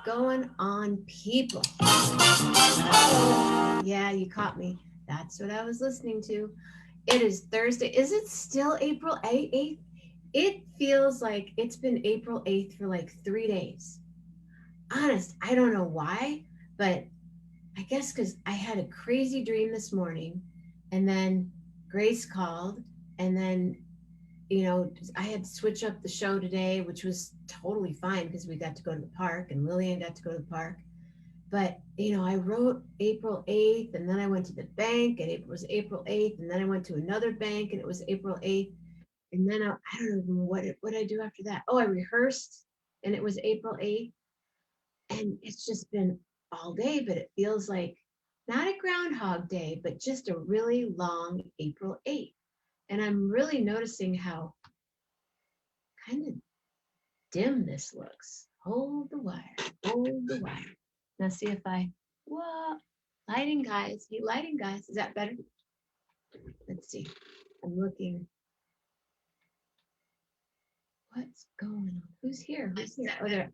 Going on, people? Yeah, you caught me. That's what I was listening to. It is Thursday. Is it still April 8th? It feels like it's been April 8th for like 3 days. Honest, I don't know why, but I guess because I had a crazy dream this morning, and then Grace called, and then I had to switch up the show today, which was totally fine because we got to go to the park and Lillian got to go to the park. But, I wrote April 8th and then I went to the bank and it was April 8th. And then I went to another bank and it was April 8th. And then I don't know what I do after that. Oh, I rehearsed and it was April 8th. And it's just been all day, but it feels like not a Groundhog Day, but just a really long April 8th. And I'm really noticing how kind of dim this looks. Hold the wire, hold the wire. Now see if what? Lighting guys, is that better? Let's see, I'm looking. What's going on? Who's here? Oh, there.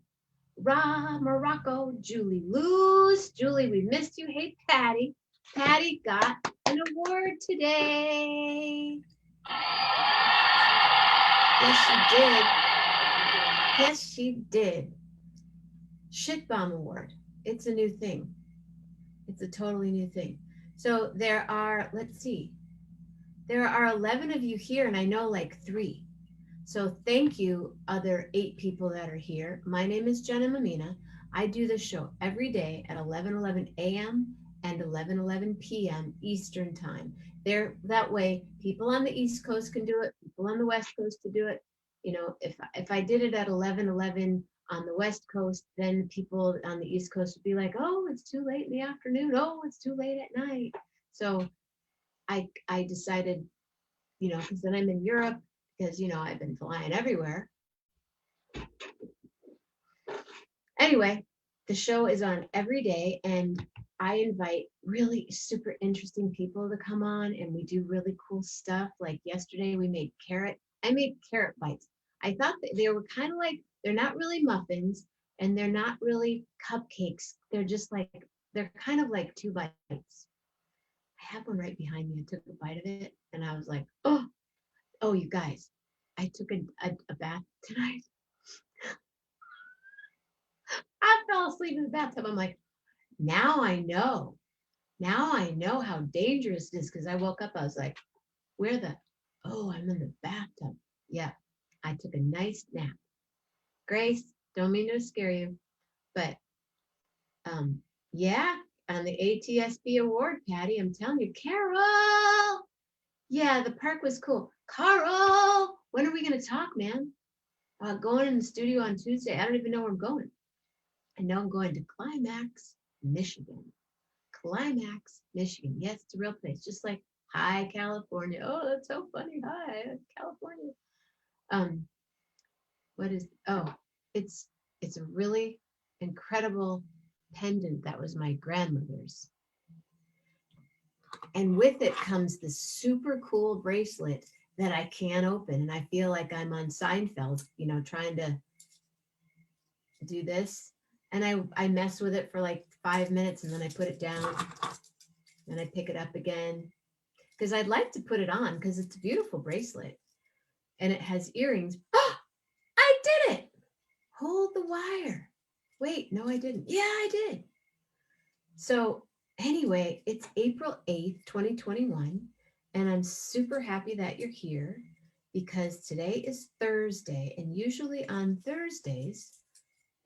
Morocco, Julie Luz. Julie, we missed you. Hey, Patty. Patty got an award today. Yes, she did. Yes, she did. Shit Bomb Award. It's a new thing. It's a totally new thing. So there are, let's see, there are 11 of you here, and I know like 3. So thank you, other 8 people that are here. My name is Jenna Mammina. I do this show every day at 11:11 a.m. and 11:11 p.m. Eastern Time. That way, people on the East Coast can do it. People on the West Coast can do it. If I did it at 11:11 on the West Coast, then people on the East Coast would be like, "Oh, it's too late in the afternoon. Oh, it's too late at night." So I decided, because then I'm in Europe, because I've been flying everywhere. Anyway, the show is on every day, and I invite really super interesting people to come on, and we do really cool stuff. Like yesterday, I made carrot bites. I thought that they were kind of like, they're not really muffins, and they're not really cupcakes. They're kind of like 2 bites. I have one right behind me. I took a bite of it, and I was like, oh, you guys, I took a bath tonight. I fell asleep in the bathtub. I'm like, now I know how dangerous it is, because I woke up, I was like, I'm in the bathtub. Yeah, I took a nice nap. Grace, don't mean to scare you, but yeah, on the ATSB award, Patty, I'm telling you, Carol. Yeah, the park was cool. Carl, when are we going to talk, man? Going in the studio on Tuesday. I don't even know where I'm going. I know I'm going to Climax, Michigan. Climax, Michigan. Yes, it's a real place. Just like, hi, California. Oh, that's so funny. Hi, California. It's a really incredible pendant that was my grandmother's. And with it comes this super cool bracelet that I can't open. And I feel like I'm on Seinfeld, trying to do this. And I mess with it for like 5 minutes, and then I put it down and I pick it up again, because I'd like to put it on because it's a beautiful bracelet and it has earrings. Oh, I did it. Hold the wire. Wait, no, I didn't. Yeah, I did. So anyway, it's April 8th, 2021, and I'm super happy that you're here, because today is Thursday, and usually on Thursdays,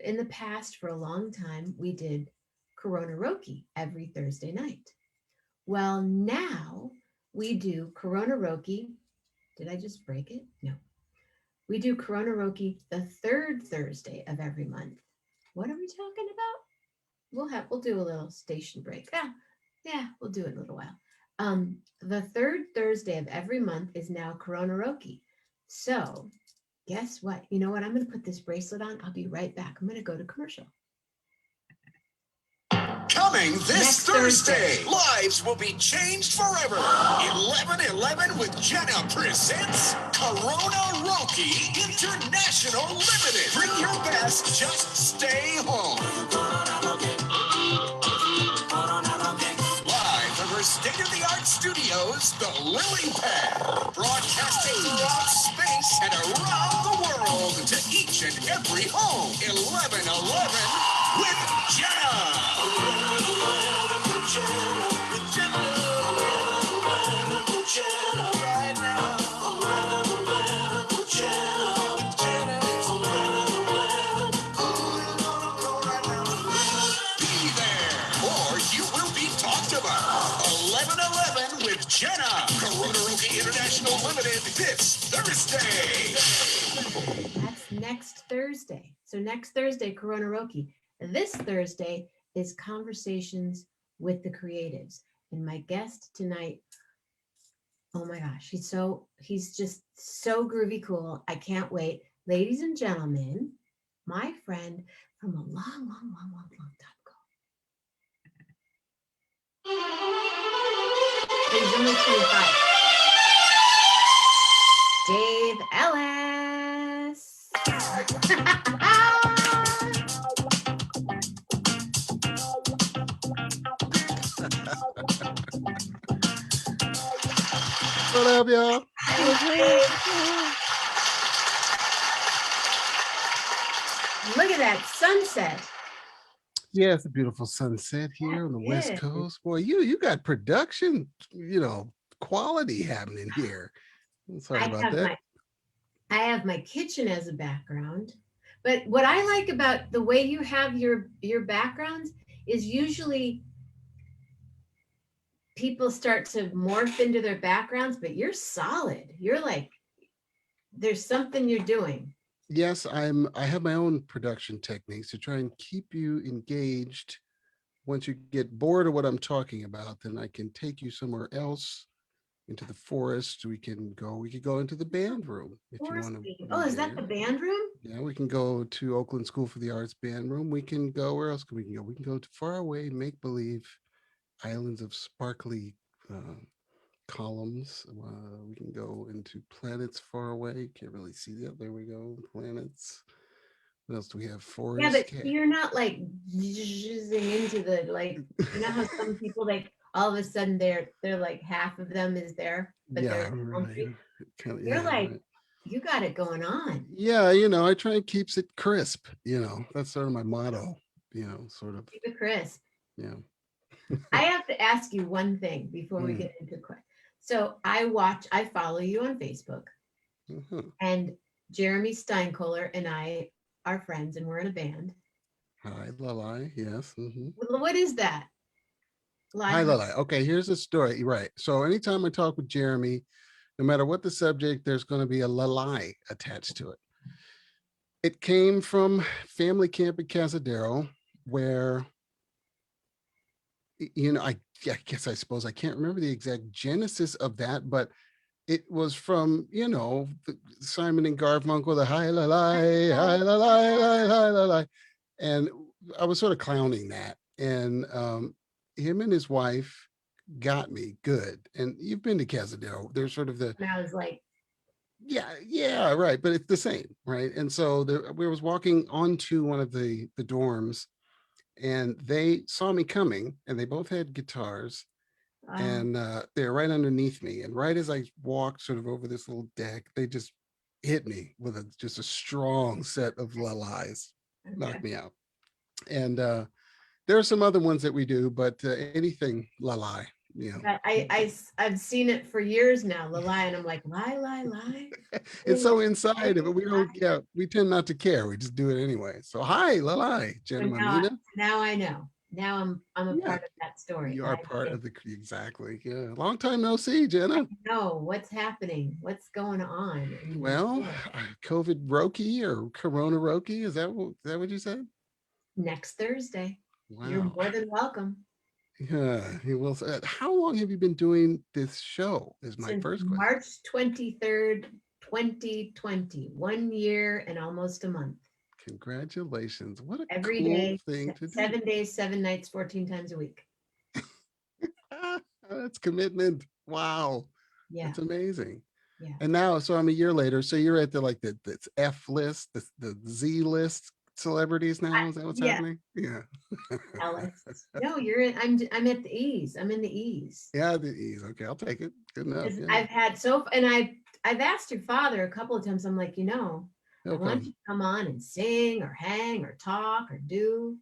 in the past for a long time, we did Koronaroki every Thursday night. Well, now we do Koronaroki. Did I just break it? No. We do Koronaroki the 3rd Thursday of every month. What are we talking about? We'll do a little station break. Yeah, we'll do it in a little while. The third Thursday of every month is now Corona Roki. So guess what? You know what? I'm going to put this bracelet on. I'll be right back. I'm going to go to commercial. Coming this Next Thursday. Thursday, lives will be changed forever. 11:11 with Jenna presents Corona Roki International Limited. Bring your best, just stay home. Live from her state-of-the-art studios, the Lily Pad, broadcasting throughout space and around the world to each and every home. 11:11 with Jenna. Be there, or you will be talked about. 11:11 with Jenna. Corona Roki International Limited this Thursday. That's next Thursday. So next Thursday, Corona Roki. This Thursday is Conversations with the Creatives. And my guest tonight, oh my gosh, he's just so groovy cool. I can't wait. Ladies and gentlemen, my friend from a long time ago. He's only 25. Dave Ellis. What up, y'all? Look at that sunset. Yeah, it's a beautiful sunset here on the West Coast. Boy, you got production, quality happening here. Sorry about that. I have my kitchen as a background. But what I like about the way you have your backgrounds is usually people start to morph into their backgrounds, but you're solid. You're like there's something you're doing. Yes, I have my own production techniques to try and keep you engaged. Once you get bored of what I'm talking about, then I can take you somewhere else into the forest. We could go into the band room if you Forest want to theme. Oh, be is that the there. band room? Yeah, we can go to Oakland School for the Arts band room. We can go, where else can we go? We can go to far away make believe islands of sparkly uh, columns. We can go into planets far away. Can't really see that. There we go. Planets. What else do we have? Yeah, Forest. but you're not like jizzing into the like you know how some people like all of a sudden they're like half of them is there, but Yeah, they're right. Kind of, you're yeah, like right. you got it going on. Yeah, I try and keeps it crisp. That's sort of my motto. Sort of. Keep it crisp. Yeah. I have to ask you one thing before we Mm. get into quick. So I follow you on Facebook, Mhm. and Jeremy Steinkohler and I are friends, and we're in a band. Hi, Lalai. Yes. What is that? Hi, Live. Lalai. Okay, here's the story. Right. So anytime I talk with Jeremy, no matter what the subject, there's going to be a Lalai attached to it. It came from family camp at Casadero, where I guess I suppose I can't remember the exact genesis of that, but it was from Simon and Garfunkel, the hi la lie, hi la lie, hi la lie, and I was sort of clowning that, and him and his wife got me good. And you've been to Casadero. There's sort of the And I was like, yeah, right, but it's the same, right? And so we was walking onto one of the dorms, and they saw me coming, and they both had guitars, oh, and they're right underneath me. And right as I walked sort of over this little deck, they just hit me with just a strong set of lies, okay. knocked me out. And there are some other ones that we do, but anything lie, I've seen it for years now, the lie, and I'm like, lie. it's Lie, so inside of it. We don't, lie. yeah, we tend not to care. We just do it anyway. So hi, lie, So Jenna Mammina. now I know. Now I'm a Yeah, part of that story. you I are part of the exactly. Yeah, long time no see, Jenna. know what's happening, what's going on in your Well, world. COVID Roki or Corona Roki, is that what you said? Next Thursday, you're Wow. more than welcome. Yeah, he will. How long have you been doing this show? Is my Since first question. March 23rd, 2020, 1 year and almost a month. Congratulations! What a Every cool day, thing to do. 7 days, 7 nights, 14 times a week. Ah, that's commitment. Wow, Yeah, that's amazing. yeah. And now, so I'm a year later. So you're at the like the F list, the Z list celebrities now. Is that what's Yeah, happening? Yeah. Ellis. No, you're in. I'm at the E's. I'm in the E's. Yeah, the E's. Okay, I'll take it. Good enough. Because Yeah, I've had and I've asked your father a couple of times. I'm like, I he'll want come. you to come on and sing or hang or talk or do.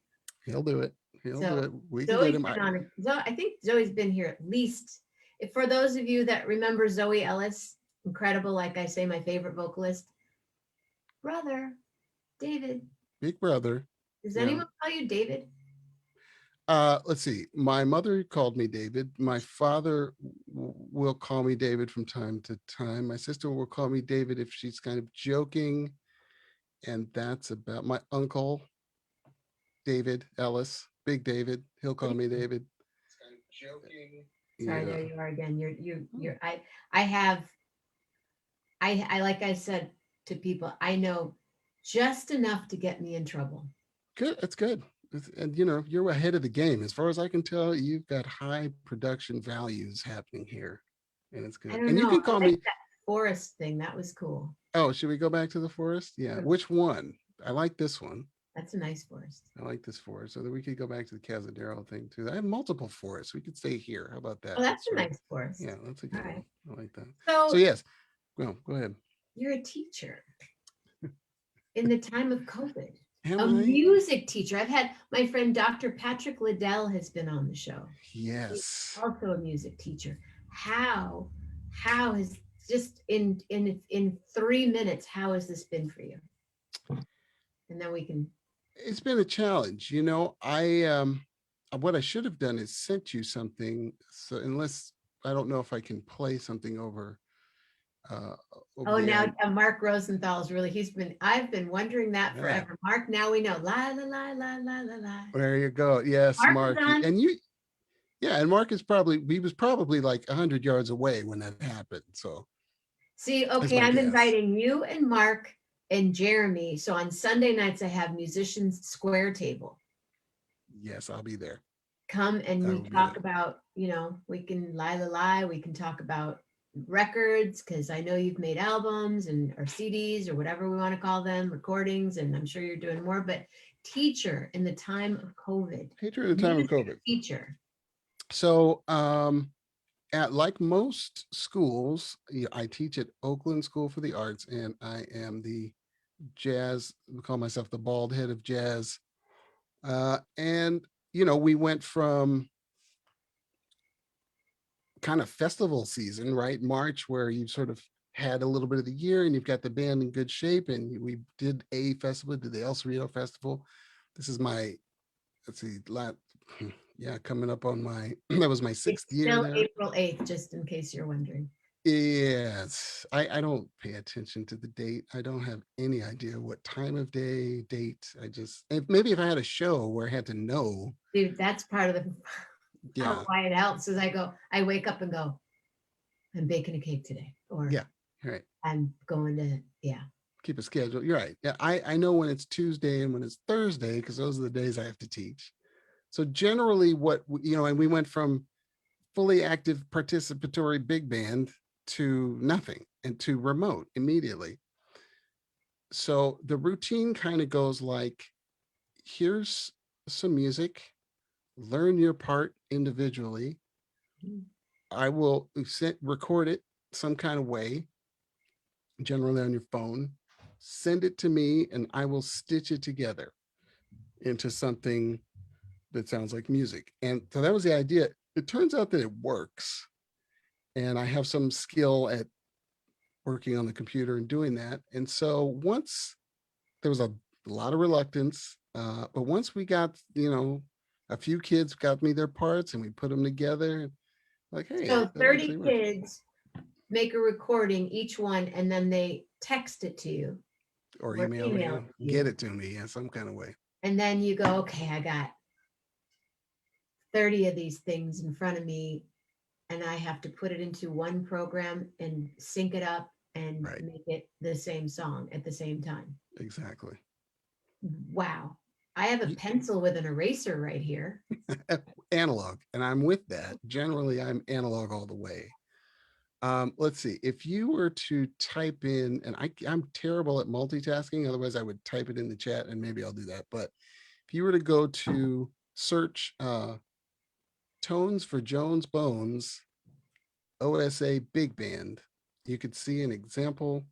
He'll do it. He'll do So it. We can get Zoe's him. been on. I think Zoe's been here at least. If for those of you that remember Zoe Ellis, incredible, like I say, my favorite vocalist, brother David. Big brother. Does Yeah. anyone call you David? Let's see. My mother called me David. My father will call me David from time to time. My sister will call me David if she's kind of joking, and that's about my uncle David Ellis, Big David. He'll call me David. Kind of joking. Sorry, Yeah. there you are again. Oh, You're. I have. I like I said to people, I know just enough to get me in trouble. good. That's good. And you're ahead of the game. As far as I can tell, you've got high production values happening here, and it's I good. don't And you know. can I call like me. that forest thing. That was cool. Oh, should we go back to the forest? Yeah. Which one? I like this one. That's a nice forest. I like this forest. So that we could go back to the Casadero thing too. I have multiple forests. We could stay here. How about Oh, that? that's Let's a sort of, nice forest. yeah, that's a All good right. one. I like that. So So yes, well, go ahead. you're a teacher in the time of COVID, Am a I? music teacher. I've had my friend Dr. Patrick Liddell has been on the show. He's Yes. also a music teacher. How how has just in 3 minutes, how has this been for you? And then we can. It's been a challenge. What I should have done is sent you something. So unless I don't know if I can play something uh over Oh, the now air. Mark Rosenthal's really. I've been wondering that Yeah. forever. Mark, now we know. La la la la la la la. There you go. Yes, Mark is Mark. on. And you yeah, and Mark is probably he was probably like 100 yards away when that happened. So See, that's okay, my I'm guess. inviting you and Mark and Jeremy. So on Sunday nights, I have Musicians Square Table. Yes, I'll be there. Come and I we will be talk there. about, we can lie the lie. We can talk about records because I know you've made albums and or CDs or whatever we want to call them, recordings, and I'm sure you're doing more. But teacher in the time of COVID, Hey, during the time of music COVID. teacher. So, at like most schools, I teach at Oakland School for the Arts, and I am the jazz. We call myself the bald head of jazz. And we went from kind of festival season, right? March, where you've sort of had a little bit of the year and you've got the band in good shape. And we did a festival, did the El Cerrito Festival. This is my, let's see, yeah, coming up on my, that was my It's sixth year still there. April 8th, just in case you're wondering. Yes, I don't pay attention to the date. I don't have any idea what time of day, date. Maybe if I had a show where I had to know, Dude, that's part of the yeah, why it helps is I wake up and go, I'm baking a cake today, or yeah, right. I'm going to, yeah. Keep a schedule. You're right. Yeah, I know when it's Tuesday and when it's Thursday because those are the days I have to teach. So generally, and we went from fully active participatory big band to nothing and to remote immediately. So the routine kind of goes like, here's some music, learn your part individually. I will record it some kind of way, generally on your phone, send it to me, and I will stitch it together into something that sounds like music. And so that was the idea. It turns out that it works. And I have some skill at working on the computer and doing that. And so once there was a lot of reluctance, but once we got, a few kids got me their parts and we put them together, like, hey, So that 30 actually works. kids make a recording, each one, and then they text it to you Or or email me, email it to get you. it to me in some kind of way. And then you go, okay, I got 30 of these things in front of me, and I have to put it into one program and sync it up and Right. make it the same song at the same time. Exactly. Wow. I have a Y- pencil with an eraser right here. Analog, and I'm with that. Generally, I'm analog all the way. Let's see. If you were to type in, and I'm terrible at multitasking, otherwise I would type it in the chat and maybe I'll do that. But if you were to go to search tones for Jones Bones OSA Big Band, you could see an example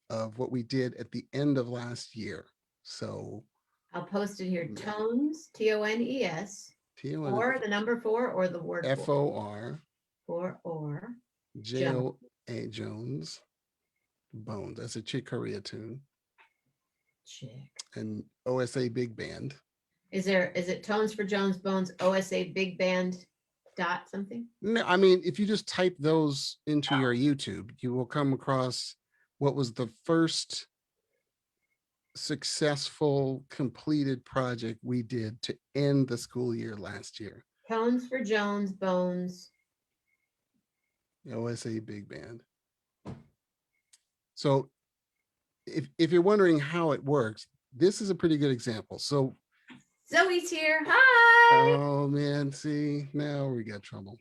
of what we did at the end of last year. So I'll post it here. yeah, Tones, Tones, T-O-N or the number four or the word four. F-O-R Four or Joan. J-O-A Jones Bones. That's a Chick Corea tune. Chick. And OSA Big Band. Is it Tones for Jones Bones OSA Big Band dot something? No, I mean, if you just type those into your YouTube, you will come across what was the first successful completed project we did to end the school year last year. Tones for Jones Bones. OSA Big Band. So if you're wondering how it works, this is a pretty good example. So, Zoe's here. Hi. oh man, see, now we got trouble.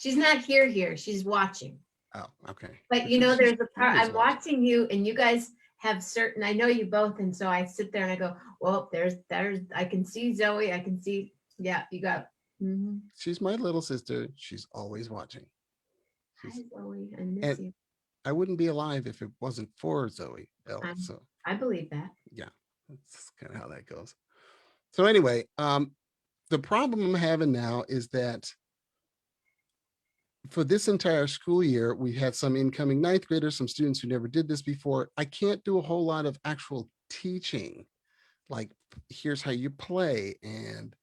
She's not here. She's watching. Oh, okay. But But she's there's a part always I'm watching. watching you, and you guys have certain. I know you both, and so I sit there and I go, "Well, there's. I can see Zoe. I can see. Yeah, you got. Mm-hmm. She's my little sister. She's always watching. Hi, She's Zoe. I miss and you. I wouldn't be alive if it wasn't for Zoe Ellis. I'm. So I believe that. yeah, that's kind of how that goes. So anyway, the problem I'm having now is that for this entire school year, we had some incoming ninth graders, some students who never did this before. I can't do a whole lot of actual teaching, like here's how you play and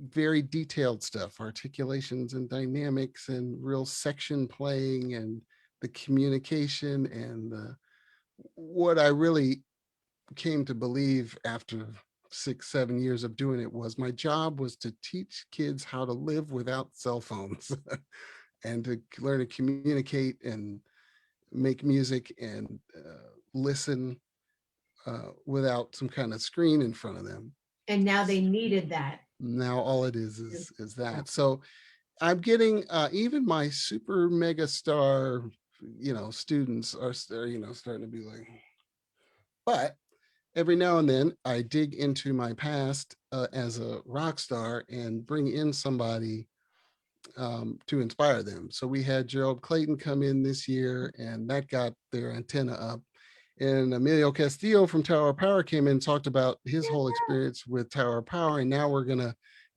very detailed stuff, articulations and dynamics and real section playing and the communication and what I really came to believe after 6, 7 years of doing it was my job was to teach kids how to live without cell phones and to learn to communicate and make music and listen without some kind of screen in front of them. And now they needed that. Now all it is that. So I'm getting even my super mega star, students are starting to be like, but every now and then I dig into my past as a rock star and bring in somebody to inspire them. So we had Gerald Clayton come in this year, and that got their antenna up. And Emilio Castillo from Tower of Power came in and talked about his whole experience with Tower of Power. And now and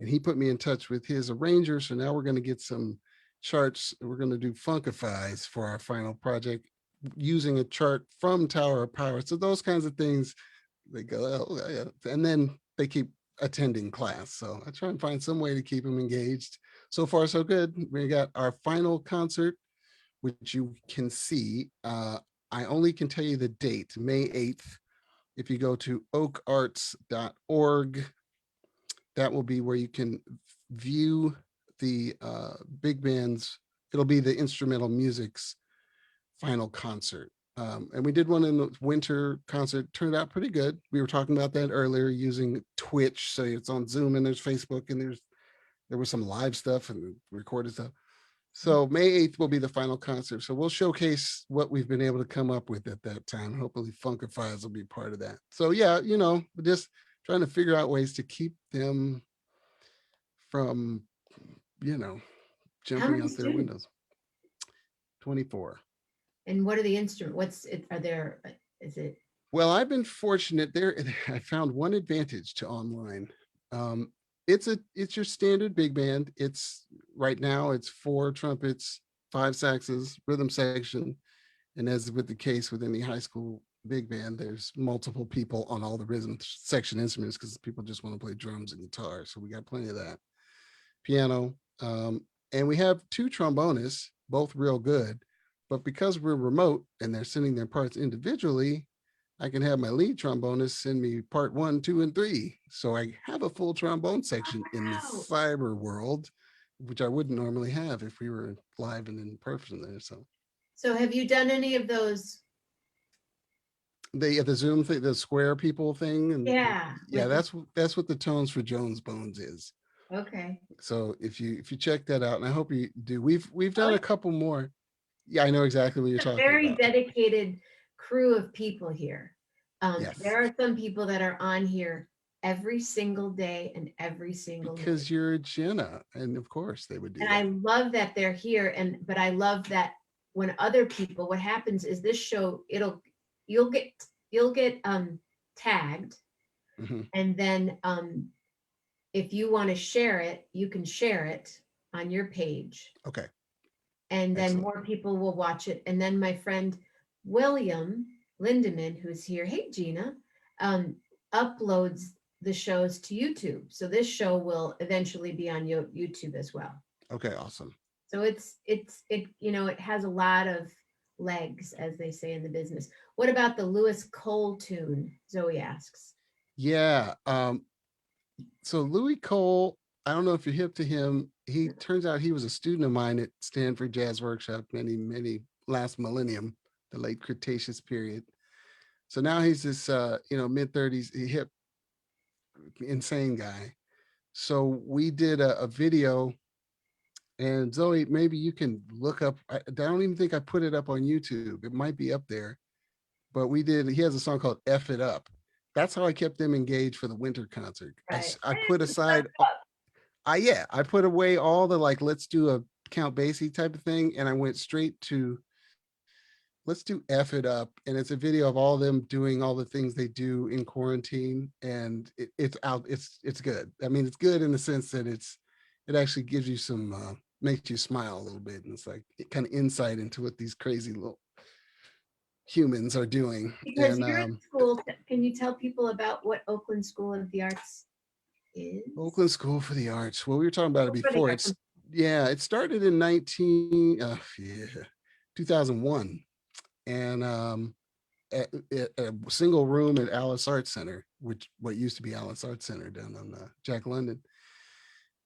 he put me in touch with his arranger. So now we're gonna get some charts. We're gonna do Funkifies for our final project using a chart from Tower of Power. So those kinds of things, they go, oh, yeah. And then they keep attending class. So I try and find some way to keep them engaged. So far, so good. We got our final concert, which you can see. I only can tell you the date, May 8th. If you go to oakarts.org, that will be where you can view the big band's, it'll be the instrumental music's final concert. And we did one in the winter concert, turned out pretty good. We were talking about that earlier using Twitch. So it's on Zoom and there's Facebook and there was some live stuff and recorded stuff. So May 8th will be the final concert. So we'll showcase what we've been able to come up with at that time. Hopefully Funkifies will be part of that. So yeah, just trying to figure out ways to keep them from, you know, How jumping many out their students? windows. 24. And what are the instruments? What's it? Are there? Is it? Well, I've been fortunate there. I found one advantage to online. Um, it's your standard big band. It's right now it's 4 trumpets, 5 saxes, rhythm section, and as with the case with any high school big band, there's multiple people on all the rhythm section instruments because people just want to play drums and guitar. So we got plenty of that. Piano, and we have 2 trombonists, both real good. But because we're remote and they're sending their parts individually, I can have my lead trombonist send me part one, two, and three. So I have a full trombone section in the Wow. cyber world, which I wouldn't normally have if we were live and in person there. So So have you done any of those? the Zoom thing, the square people thing, and Yeah, yeah, with the that's what the Tones for Jones Bones is. okay. So if you check that out, and I hope you do, we've Oh, done a couple more. Yeah, I know exactly what you're it's a talking very about. dedicated crew of people here. Yes, There are some people that are on here every single day and every single night. because you're Jenna, and of course they would do And I that. love that they're here. But I love that when other people, what happens is this show, you'll get, you'll get tagged. Hmm. And then if you want to share it, you can share it on your page, Okay, and then excellent. more people will watch it. And then my friend William Lindeman, who's here, hey Gina, um, uploads the shows to YouTube. So this show will eventually be on YouTube as well. Okay, awesome. So it it has a lot of legs, as they say in the business. What about the Lewis Cole tune? Zoe asks. Yeah. So Louis Cole, I don't know if you're hip to him. He turns out he was a student of mine at Stanford Jazz Workshop many last millennium, the late Cretaceous period. So now he's this mid 30s hip insane guy. So we did a video, and Zoe, maybe you can look up. I don't even think I put it up on YouTube. It might be up there, but we did. He has a song called "F It Up." That's how I kept them engaged for the winter concert. Right. I put aside I put away all the like let's do a Count Basie type of thing, and I went straight to let's do F It Up, and it's a video of all of them doing all the things they do in quarantine, and it's out. It's good. I mean, it's good in the sense that it actually gives you some makes you smile a little bit, and it's like kind of insight into what these crazy little humans are doing. Because And you're in school, can you tell people about what Oakland School of the Arts is? Oakland School for the Arts. Well, we were talking about it For the before. arts. It started in 2001, and at a single room at Alice Arts Center, which what used to be Alice Arts Center down on Jack London,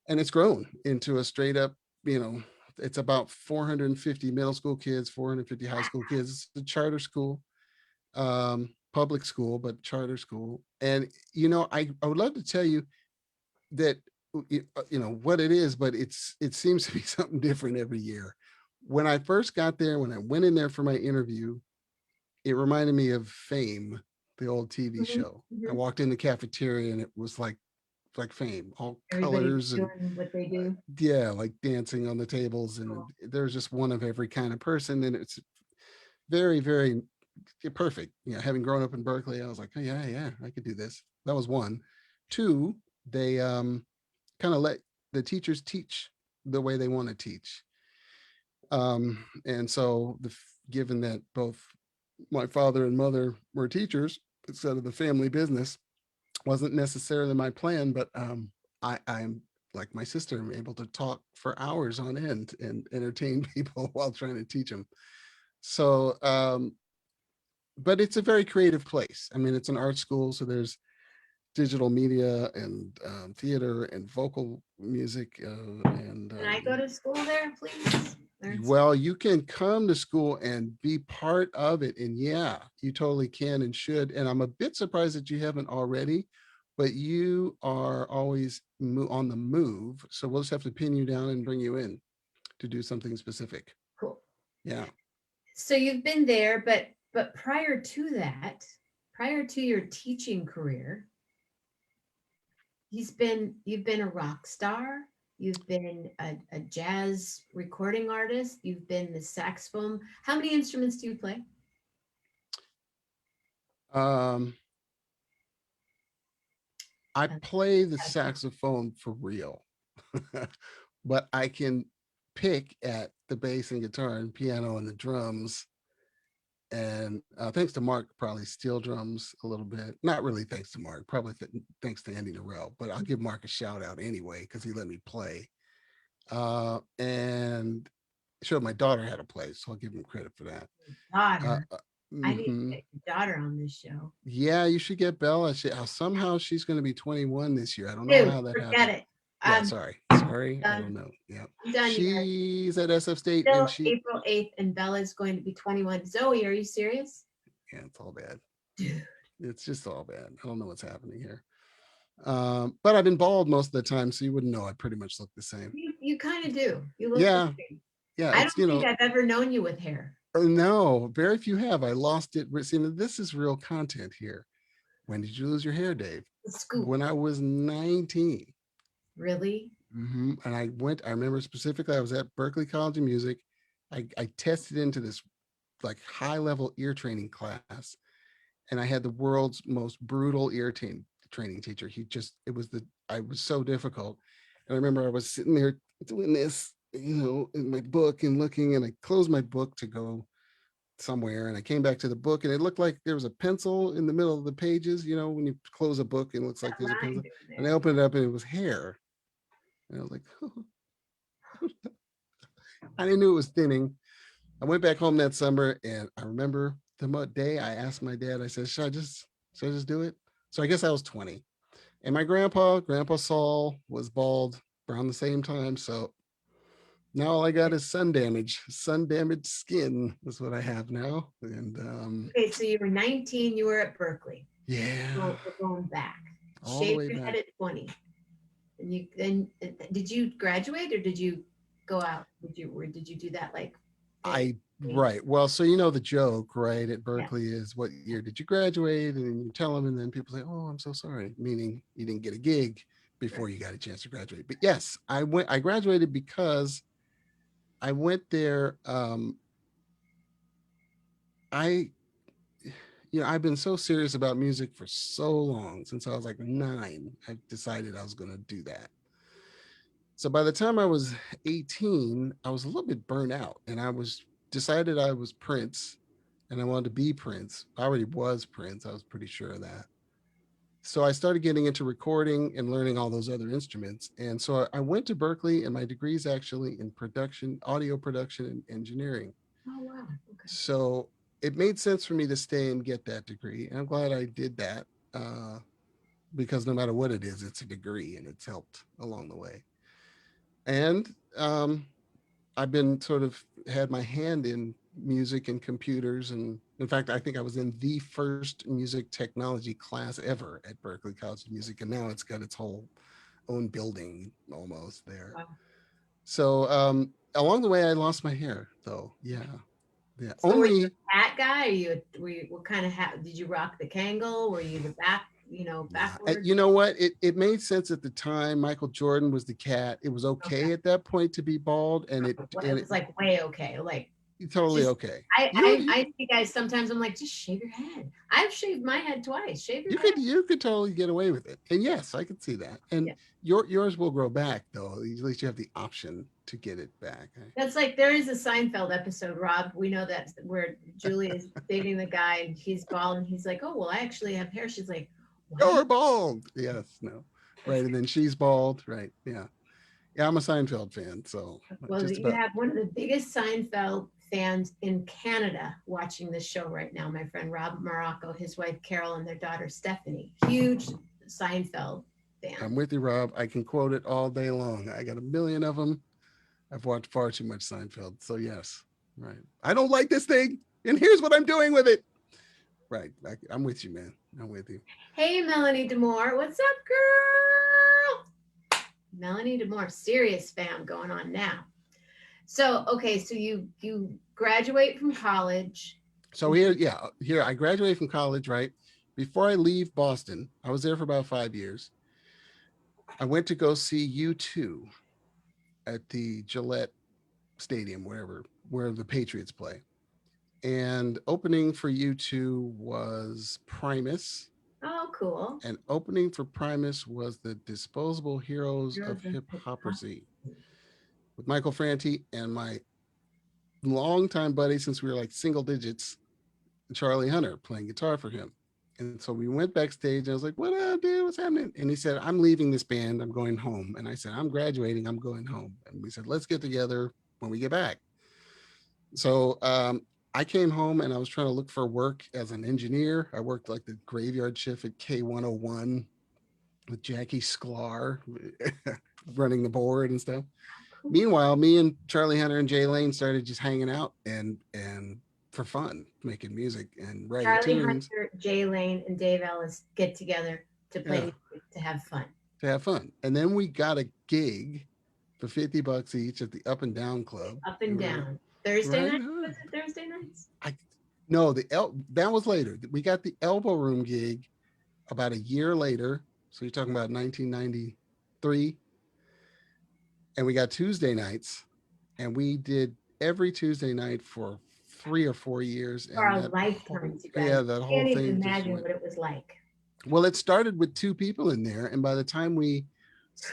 and it's grown into a straight up, you know, it's about 450 middle school kids, 450 high school kids. It's a charter school, public school, but charter school. And I would love to tell you that what it is, but it seems to be something different every year. When I first got there, when I went in there for my interview, it reminded me of Fame, the old TV Mhm, show. I mhm. walked in the cafeteria and it was like Fame, all Everybody's colors and doing what they do. yeah, like dancing on the tables, and Cool. there's just one of every kind of person, and it's very perfect. Having grown up in Berkeley, I was like, oh, yeah, I could do this. That was one. Two, they kind of let the teachers teach the way they want to teach. And so, given that both my father and mother were teachers, instead of the family business, wasn't necessarily my plan, but I'm like my sister, I'm able to talk for hours on end and entertain people while trying to teach them. So, but it's a very creative place. I mean, it's an art school, so there's digital media and theater and vocal music and Can I go to school there, please? Learn some. well, you can come to school and be part of it, and yeah, you totally can and should. And I'm a bit surprised that you haven't already, but you are always on the move, so we'll just have to pin you down and bring you in to do something specific. Cool. Yeah. So you've been there, but prior to that, prior to your teaching career, you've been a rock star. You've been a jazz recording artist. You've been the saxophone. How many instruments do you play? um I Uh, play the saxophone for real. But I can pick at the bass and guitar and piano and the drums. And thanks to Mark, probably steel drums a little bit. Not really thanks to Mark, probably thanks to Andy Narell, but I'll give Mark a shout out anyway because he let me play. And showed my daughter how to play, so I'll give him credit for that. Uh, Daughter. I need to Hmm. get your daughter on this show. Yeah, you should get Bella. Somehow she's going to be 21 this year. I don't know Dude, how that forget happened. it. Yeah, I'm sorry. I done. don't know. Yeah, I'm done, you guys. she's at SF State, and Still she. April 8th, and Bella's going to be 21. Zoe, are you serious? Yeah, it's all bad. Dude, It's just all bad. I don't know what's happening here. But I've been bald most of the time, so you wouldn't know. I pretty much look the same. you kind of do. You look the Yeah, same. yeah. I It's don't think I've ever known you with hair. no, very few have. I lost it. See, this is real content here. When did you lose your hair, Dave? The scoop. When I was 19. Really? And I remember specifically, I was at Berklee College of Music. I tested into this like high level ear training class, and I had the world's most brutal training teacher. I was so difficult. And I remember I was sitting there doing this, in my book and looking, and I closed my book to go somewhere, and I came back to the book, and it looked like there was a pencil in the middle of the pages. When you close a book, it looks like That there's a line pencil. in And I there. opened it up, and it was hair. And I was like, I knew it was thinning. I went back home that summer, and I remember the day I asked my dad. I said, "Should I just do it?" So I guess I was 20, and my Grandpa Saul, was bald around the same time. So now all I got is sun damaged skin is what I have now, and Okay, so you were 19, you were at Berkeley. yeah, Well, we're going back. all the Shaved way your head back. at 20. And you then did you graduate or did you go out? Did you do that like thing? I Right. Well, so the joke, right, at Yeah, Berkeley is, what year did you graduate? And then you tell them, and then people say, "Oh, I'm so sorry," meaning you didn't get a gig right. before you got a chance to graduate. But yes, I graduated because I went there. I I've been so serious about music for so long, since I was like 9. I decided I was going to do that. So by the time I was 18, I was a little bit burnt out, and I was decided I was Prince, and I wanted to be Prince. I already was Prince. I was pretty sure of that. So I started getting into recording and learning all those other instruments. And so I went to Berklee, and my degree is actually in production, audio production, and engineering. Oh wow. Okay. So it made sense for me to stay and get that degree. And I'm glad I did that, because no matter what it is, it's a degree, and it's helped along the way. And I've been sort of had my hand in music and computers. And in fact, I think I was in the first music technology class ever at Berklee College of Music. And now it's got its whole own building almost there. Wow. So along the way, I lost my hair, though. Yeah. Yeah. So were you Only, a hat guy? Were you what kind of hat did you rock the Kangol? Were you the nah. backward? You know what? It made sense at the time. Michael Jordan was the cat. It was Okay. okay at that point to be bald, and It was like way okay. Like totally just okay. I, You I you I see guys sometimes I'm like, just shave your head. I've shaved my head twice. Shave your you head. could totally get away with it. And yes, I could see that. And Yeah. yours will grow back, though. At least you have the option to get it back. That's like there is a Seinfeld episode, Rob. We know that where Julie is dating the guy and he's bald and he's like, oh well, I actually have hair. She's like, what? You're bald. Yes, no. It's, Right. And then she's bald. Right. Yeah. Yeah, I'm a Seinfeld fan. So well, just you about. have one of the biggest Seinfeld fans in Canada watching this show right now. My friend Rob Morocco, his wife Carol, and their daughter Stephanie. Huge Seinfeld fan. I'm with you, Rob. I can quote it all day long. I got a million of them. I've watched far too much Seinfeld. So yes. Right. I don't like this thing. And here's what I'm doing with it. Right. I'm with you, man. I'm with you. Hey, Melanie Demore, what's up, girl? Melanie Demore, serious fam going on now. So okay, so you graduate from college. So here I graduated from college, right? Before I leave Boston, I was there for about 5 years. I went to go see U2 at the Gillette Stadium, where the Patriots play. And opening for U2 was Primus, Oh, cool. and opening for Primus was the Disposable Heroes of Heroes of Hip Hip Hop. Hoppersy, with Michael Franti and my longtime buddy, since we were like single digits, Charlie Hunter, playing guitar for him. And so we went backstage, and I was like, "What up, dude? What's happening?" And he said, "I'm leaving this band. I'm going home." And I said, "I'm graduating. I'm going home." And we said, "Let's get together when we get back." So I came home and I was trying to look for work as an engineer. I worked like the graveyard shift at K101 with Jackie Sklar running the board and stuff. Cool. Meanwhile, me and Charlie Hunter and Jay Lane started just hanging out and for fun, making music and writing Charlie tunes. Hunter, Jay Lane, and Dave Ellis get together to play Yeah, music to have fun. to have fun. And then we got a gig for $50 each at the Up and Down Club. Up We and were down. Thursday right night? Was on. it Thursday nights? I no, that was later. We got the Elbow Room gig about a year later. So you're talking about 1993, and we got Tuesday nights, and we did every Tuesday night for 3 or 4 years, For and our that whole lifetimes, you guys. yeah, that whole Can't even thing just imagine went. what it was like. Well, it started with two people in there, and by the time we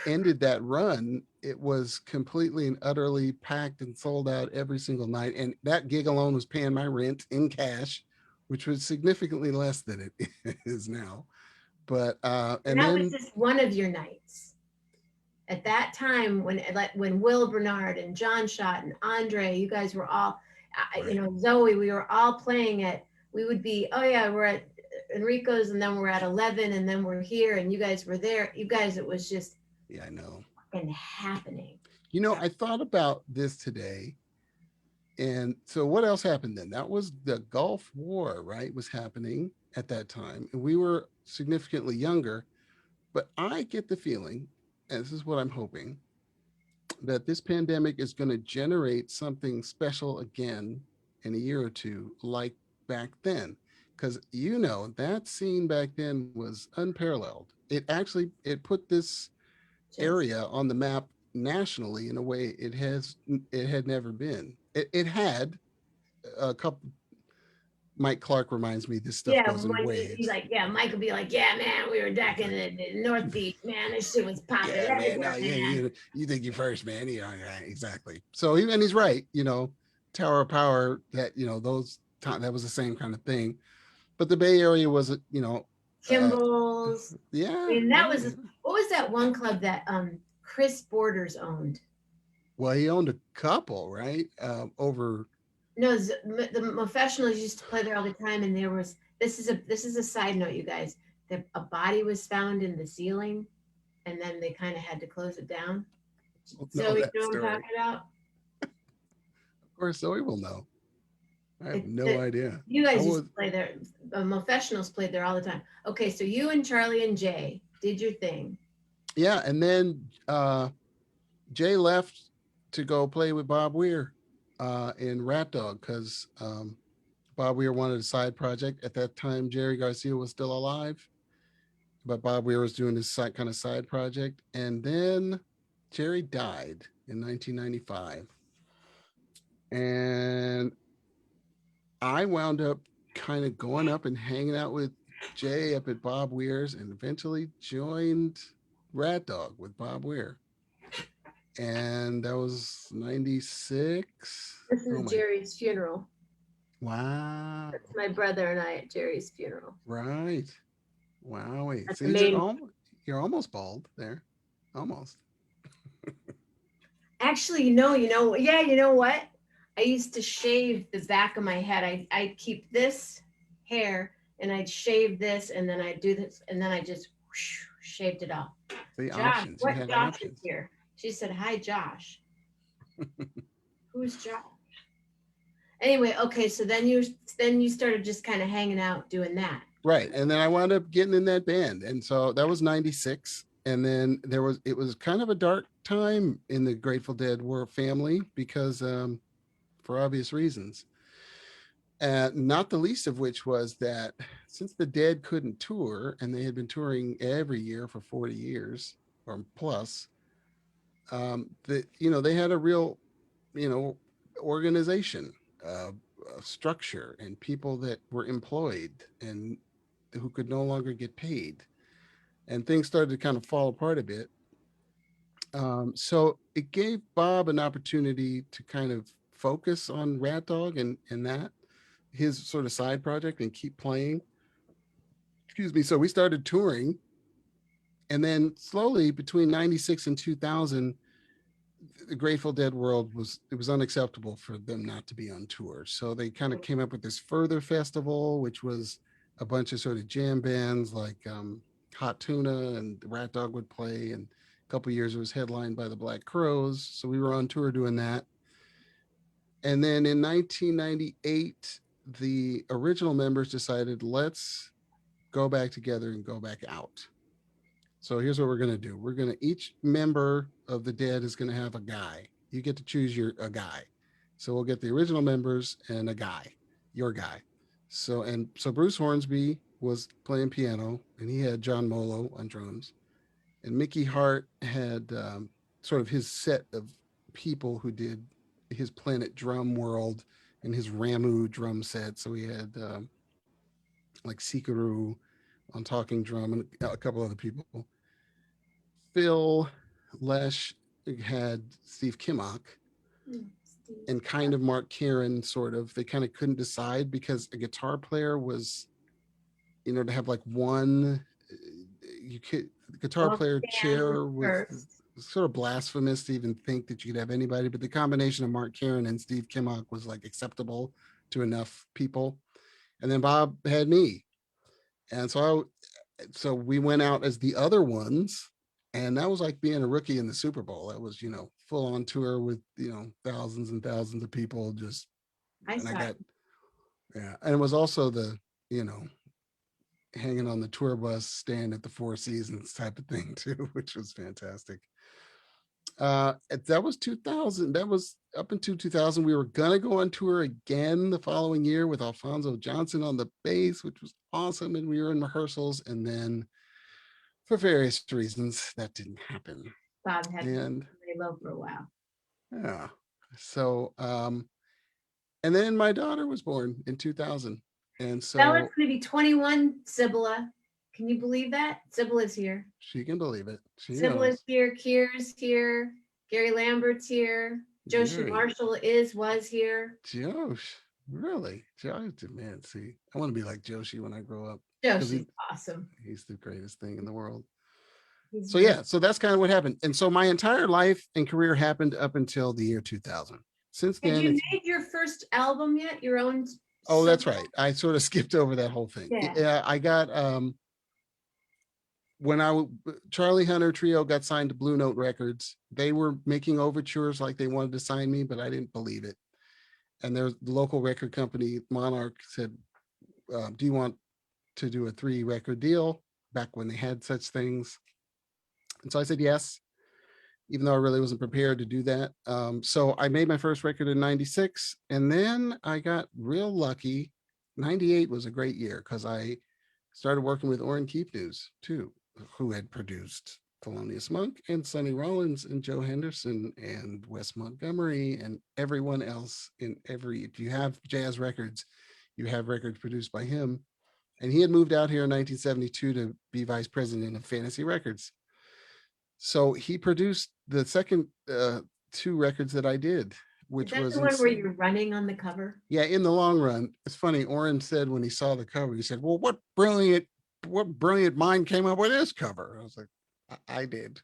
ended that run, it was completely and utterly packed and sold out every single night. And that gig alone was paying my rent in cash, which was significantly less than it is now. But And and that was then just one of your nights. At that time, when Will Bernard and John Schott and Andre, you guys were all, right, Zoe, we were all playing at. We would be, oh yeah, we're at Enrico's, and then we're at 11, and then we're here, and you guys were there. You guys, it was just yeah, I know. fucking happening. I thought about this today. And so what else happened then? That was the Gulf War, right? Was happening at that time. And we were significantly younger. But I get the feeling, and this is what I'm hoping, that this pandemic is going to generate something special again in a year or two, like back then. Because that scene back then was unparalleled. It put this Just area on the map nationally in a way it had never been. It had a couple. Mike Clark reminds me this stuff yeah, goes in when you waves. like, yeah, Mike would be like, yeah, man, we were back in the Northeast, man. This shit was popping Yeah, man. No, everywhere, yeah, man. you think you first, man. Yeah, exactly. So and he's right. Tower of Power. That was the same kind of thing. But the Bay Area was, uh, Kimball's. yeah, And that yeah. was what was that one club that Chris Borders owned? Well, he owned a couple, right? Over. No, the professionals used to play there all the time, and there was this is a side note, you guys. A body was found in the ceiling, and then they kind of had to close it down. Know So you that know what I'm story. talking about? Of course, Zoe will know. I have no The idea. you I guys used was to play there. Professionals played there all the time. Okay, so you and Charlie and Jay did your thing. Yeah, and then Jay left to go play with Bob Weir in Rat Dog because Bob Weir wanted a side project. At that time, Jerry Garcia was still alive, but Bob Weir was doing this kind of side project. And then Jerry died in 1995. And I wound up kind of going up and hanging out with Jay up at Bob Weir's and eventually joined Rat Dog with Bob Weir. And that was 96. This Oh is my, Jerry's funeral. wow. That's my brother and I at Jerry's funeral. Right. Wow. Wait. At the See, main. you're almost bald there. Almost. Actually, no, yeah, you know what? I used to shave the back of my head. I'd keep this hair and I'd shave this and then I'd do this and then I just whoosh, shaved it off. The Josh, options. You what had Josh is options. here? She said, "Hi, Josh." Who's Josh? Anyway, okay, so then you started just kind of hanging out doing that. Right. And then I wound up getting in that band. And so that was 96. And then it was kind of a dark time in the Grateful Dead world family because for obvious reasons. Not the least of which was that since the Dead couldn't tour and they had been touring every year for 40 years or plus, they had a real, you know, organization, uh, structure, and people that were employed and who could no longer get paid, and things started to kind of fall apart a bit. So it gave Bob an opportunity to kind of focus on Rat Dog and that his sort of side project and keep playing. Excuse me. So we started touring, and then slowly between 96 and 2000, the Grateful Dead world it was unacceptable for them not to be on tour. So they kind of came up with this Further Festival, which was a bunch of sort of jam bands like Hot Tuna and Rat Dog would play. And a couple of years it was headlined by the Black Crows. So we were on tour doing that. And then in 1998, the original members decided, let's go back together and go back out. So here's what we're going to do. We're going to, each member of the Dead is going to have a guy. You get to choose a guy. So we'll get the original members and a guy, your guy. So Bruce Hornsby was playing piano, and he had John Molo on drums, and Mickey Hart had sort of his set of people who did his Planet Drum World and his Ramu drum set. So he had like Sikaru on talking drum and a couple other people. Phil Lesh had Steve Kimmock and kind of Mark Karen, sort of. They kind of couldn't decide because a guitar player was, to have like one, you could, the guitar Well, player Dan was chair was first. sort of blasphemous to even think that you could have anybody, but the combination of Mark Karen and Steve Kimmock was like acceptable to enough people. And then Bob had me. And so we went out as the other ones, and that was like being a rookie in the Super Bowl. That was, full on tour with, thousands and thousands of people just, I and I saw got, it. yeah. And it was also the, hanging on the tour bus, staying at the Four Seasons type of thing too, which was fantastic. That was 2000. That was up until 2000. We were gonna go on tour again the following year with Alfonso Johnson on the bass, which was awesome, and we were in rehearsals. And then, for various reasons, that didn't happen. Bob had to And lay low for a while. yeah, so and then my daughter was born in 2000, and Bella's so going to be 21, Sibylla. Can you believe that? Sibylla's here. she can believe it. She Sibylla's knows. here. Kier's here. Gary Lambert's here. Joshi Gary, Marshall was here. Josh, really? Josh, man, see, I want to be like Joshi when I grow up because Joshi's awesome. he's the greatest thing in the world. He's So really yeah, so that's kind of what happened. And so my entire life and career happened up until the year 2000. Since Had then, you it's, made your first album yet? Your own oh, that's solo? right. I sort of skipped over that whole thing. Yeah. Yeah, I got when Charlie Hunter Trio got signed to Blue Note Records. They were making overtures like they wanted to sign me, but I didn't believe it. And there's the local record company, Monarch, said, "Do you want to do a 3-record deal?" Back when they had such things. And so I said yes, even though I really wasn't prepared to do that. So I made my first record in 96, and then I got real lucky. 98 was a great year because I started working with Orrin Keep News too, who had produced Thelonious Monk and Sonny Rollins and Joe Henderson and Wes Montgomery and everyone else if you have jazz records, you have records produced by him. And he had moved out here in 1972 to be vice president of Fantasy Records. So he produced the second 2 records that I did, Is which that was the one where insane. you're running on the cover? Yeah, in the long run, it's funny. Orrin said when he saw the cover, he said, "Well, what brilliant mind came up with this cover?" I was like, "I did."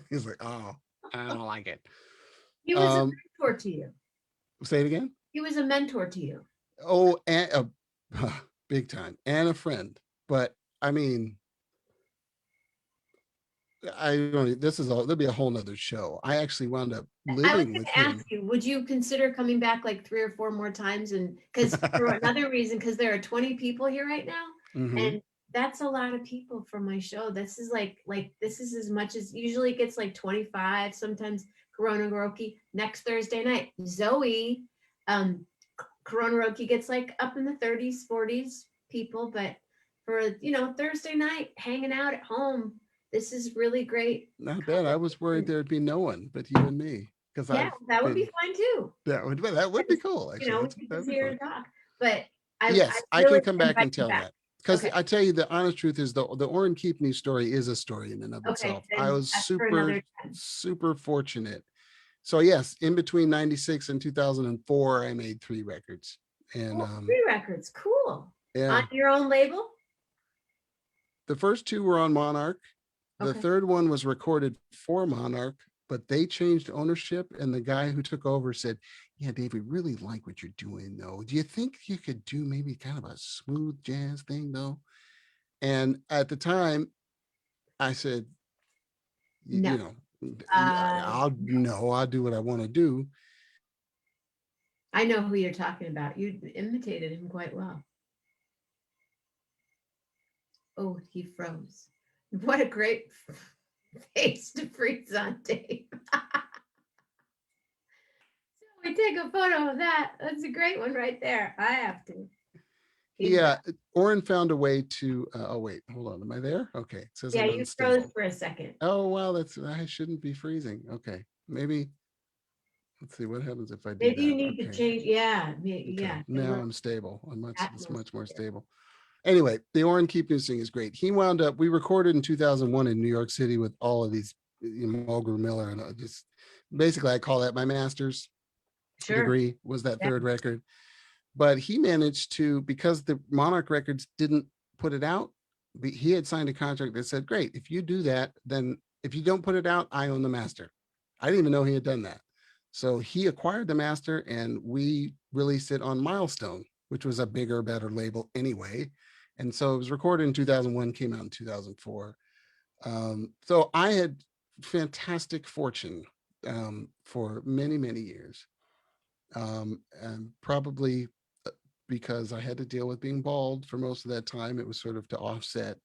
He's like, "Oh, I don't like it." He was a Um, mentor to you. Say it again. He was a mentor to you. Oh, and big time, and a friend. But I mean, I don't. This is all. There'll be a whole nother show. I actually wound up I was living going with to ask him. you, would you consider coming back like 3 or 4 more times? And because for another reason, because there are 20 people here right now, Mm-hmm. and that's a lot of people for my show. This is like this is as much as usually it gets like 25, sometimes Corona Roki next Thursday night. Zoe, um, Corona Roki gets like up in the 30s, 40s people, but for Thursday night hanging out at home, this is really great. Not bad. I was worried there'd be no one but you and me because Yeah, I've that would be been. fine too. That would be cool. We Actually, could that'd just be hear fun. and talk. But I Yes, I really can come back invite and you tell back. that because Okay. I tell you the honest truth is the Orrin Keepney story is a story in and of Okay. itself. I Then was that's for another time. super fortunate. So yes, in between 96 and 2004, I made 3 records, and Oh, 3 records. Cool. On yeah, your own label? the first 2 were on Monarch. The Okay. third one was recorded for Monarch, but they changed ownership, and the guy who took over said, "Yeah, Dave, we really like what you're doing, though. Do you think you could do maybe kind of a smooth jazz thing, though?" And at the time, I said, No. You know, Uh, I'll no, I'll do what I want to do." I know who you're talking about. You imitated him quite well. Oh, he froze. What a great face to freeze on, Dave. So we take a photo of that. That's a great one right there. I have to. He's Yeah, back. Oren found a way to. Oh wait, hold on. Am I there? Okay, it says Yeah, I'm you froze unstable. for a second. Oh wow, that's I shouldn't be freezing. Okay, maybe let's see what happens if I do Maybe you that. need to Okay, change. Yeah, okay. yeah. A Now little I'm stable. It's much more atmosphere. stable. Anyway, the Oren Keeping is great. He wound up. We recorded in 2001 in New York City with all of these, Mulgrew Miller, and just basically I call that my master's Sure. degree. Was that Yeah, third record? But he managed to, because the Monarch Records didn't put it out. He had signed a contract that said, "Great, if you do that, then if you don't put it out, I own the master." I didn't even know he had done that. So he acquired the master, and we released it on Milestone, which was a bigger, better label anyway. And so it was recorded in 2001, came out in 2004. So I had fantastic fortune for many, many years, and probably because I had to deal with being bald for most of that time. It was sort of to offset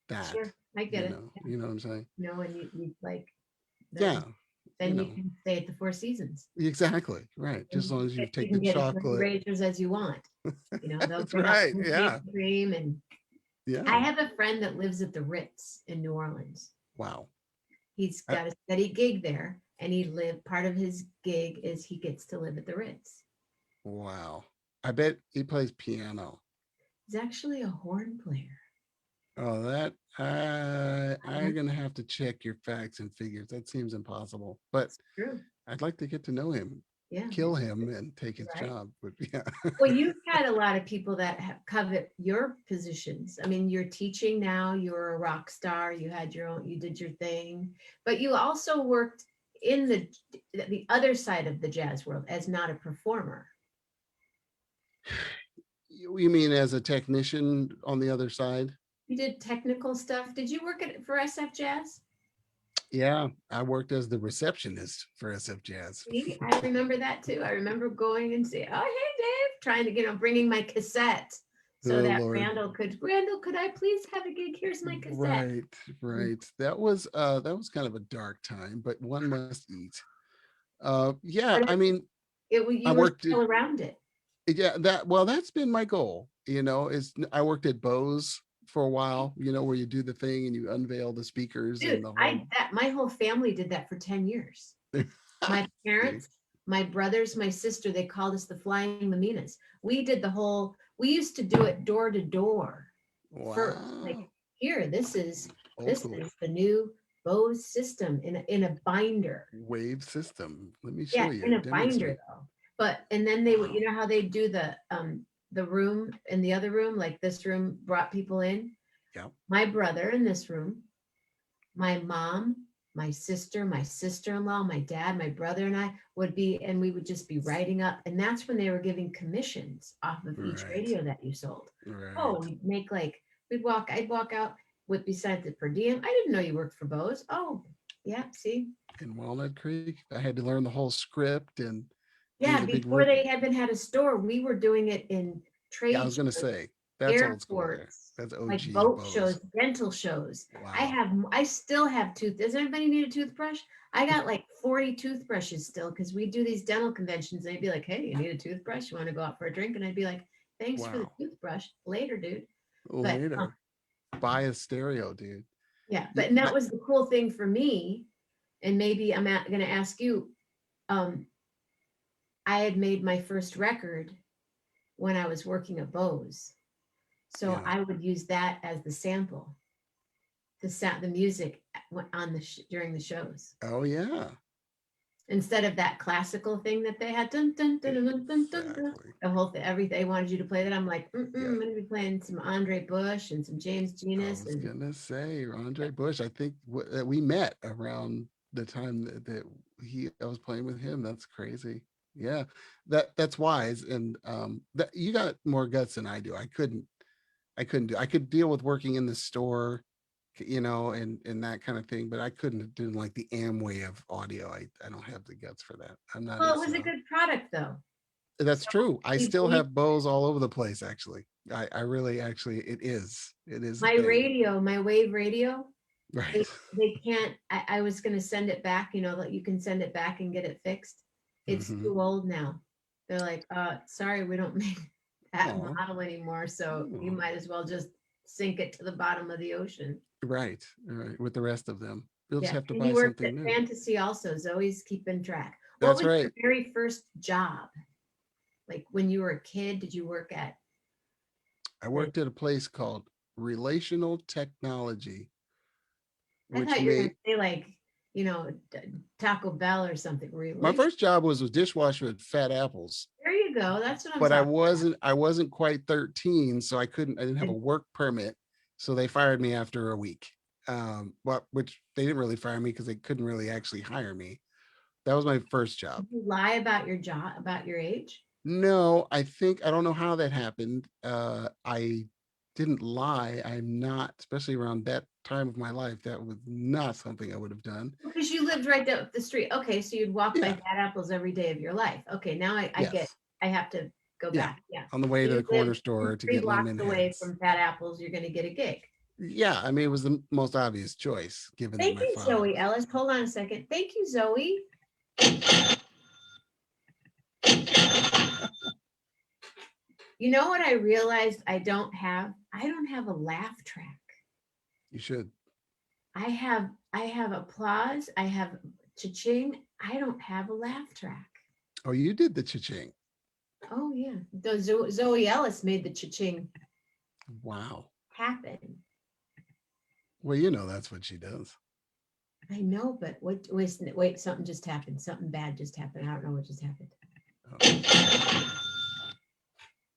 that, sure. I get it. Yeah. you know what I'm saying? And you like Yeah, you then you know, can stay at the Four Seasons. exactly. Right. And Just as long as you you take the can get as many chocolate. razors as you want. They'll That's bring out right. some Yeah. shaving cream. And I Yeah. have a friend that lives at the Ritz in New Orleans. Wow. He's I, got a steady gig there, and part of his gig is he gets to live at the Ritz. wow. I bet he plays piano. He's actually a horn player. Oh, that Uh, I'm gonna have to check your facts and figures. That seems impossible. But It's true. I'd like to get to know him, Yeah. kill him, and take his Right. job. But yeah. Well, you've had a lot of people that covet your positions. I mean, you're teaching now, you're a rock star, you had your own, you did your thing, but you also worked in the other side of the jazz world as not a performer. You mean as a technician on the other side? You did technical stuff. Did you work for SF Jazz? Yeah, I worked as the receptionist for SF Jazz. See, I remember that too. I remember going and saying, "Oh, hey, Dave," trying to, bringing my cassette so Oh that Lord. Randall, could I please have a gig? Here's my cassette. Right, Mm. right. That was kind of a dark time, but one must eat. Yeah, But I mean, I you were worked still around it. yeah, that's been my goal, is I worked at Bose for a while, where you do the thing and you unveil the speakers Dude, and the whole my whole family did that for 10 years. My See? parents, my brothers, my sister, they called us the Flying Maminas. We used to do it door to door first. Like, Wow. here, Old this school is the new Bose system in a binder. wave system. Let me show Yeah, in you, a binder demonstrate. though. But and then they would, Wow. how they do the room in the other room, like this room brought people in. Yep. My brother in this room, my mom, my sister-in-law, my dad, my brother, and I would be, and we would just be writing up. And that's when they were giving commissions off of each Right. radio that you sold. Oh, Right. we'd make I'd walk out with besides the per diem. I didn't know you worked for Bose. Oh, yeah, see? In Walnut Creek, I had to learn the whole script and do Yeah, the big before room. they even had a store, we were doing it in Yeah, I trade was gonna shows, say that's old school there. airports, That's like OG boat Bose. shows, rental shows. Wow. I still have Does anybody need a toothbrush? I got like 40 toothbrushes still because we do these dental conventions. And they'd be like, "Hey, you need a toothbrush? You want to go out for a drink?" And I'd be like, "Thanks for the Wow. toothbrush. Later, dude." But Later. Buy a stereo, dude. yeah, Yeah, and that was the cool thing for me. And maybe going to ask you. Um, I had made my first record when I was working at Bose. So yeah. I would use that as the sample to sound the music on during the shows Oh yeah. instead of that classical thing that they had. Dun, dun, dun, dun, dun, dun, dun, dun. Exactly. The whole thing, everything they wanted you to play that. I'm like, Yeah. I'm going to be playing some Andre Bush and some James I Genus was and gonna say Andre Bush. I think that we met around the time that I was playing with him. That's crazy. Yeah, that's wise, and that you got more guts than I do. I couldn't do. I could deal with working in the store, and that kind of thing, but I couldn't do like the Amway of audio. I don't have the guts for that. I'm not Well, it as. was a good product though. That's So true. I we, still we have bows all over the place. Actually, I really actually it is a my thing. radio, my wave radio, Right. they can't. I was going to send it back. You know that you can send it back and get it fixed. It's Mm-hmm. too old now. They're like, sorry, we don't make that Oh. model anymore. So you Oh. might as well just sink it to the bottom of the ocean. Right. Right. With the rest of them, you'll just Yeah, have to and buy you worked something at new. Fantasy also. Zoe's keeping track. What That's was your right. very first job? Like when you were a kid, did you work at I the? worked at a place called Relational Technology, I which thought you were going made to say like, you know, Taco Bell or something. my Relation. first job was a dishwasher at Fat Apples, There you go. That's what I'm but talking about. I wasn't quite 13, so I didn't have a And work permit, so they fired me after a week. But which they didn't really fire me because they couldn't really actually hire me. That was my first job. did you lie about your job, about your age? No, I don't know how that happened. I didn't lie. I'm not, especially around that time of my life. That was not something I would have done. Because you lived right down the street. Okay, so you'd walk by Yeah. Fat Apples every day of your life. Okay, now I get. Yes. I have to go Yeah. back. Yeah. On the So way to you the live corner store to three get blocks lemon away heads. from Fat Apples. You're going to get a gig. Yeah, I mean, it was the most obvious choice given that Thank my you, father Zoe was. Ellis. Hold on a second. Thank you, Zoe. You know what I realized I don't have? I don't have a laugh track. You should. I have applause. I have cha-ching. I don't have a laugh track. Oh, you did the cha-ching. Oh yeah. The Zoe Ellis made the cha-ching Wow. happen. Well, you know that's what she does. I know, but wait, something just happened. Something bad just happened. I don't know what just happened. Oh,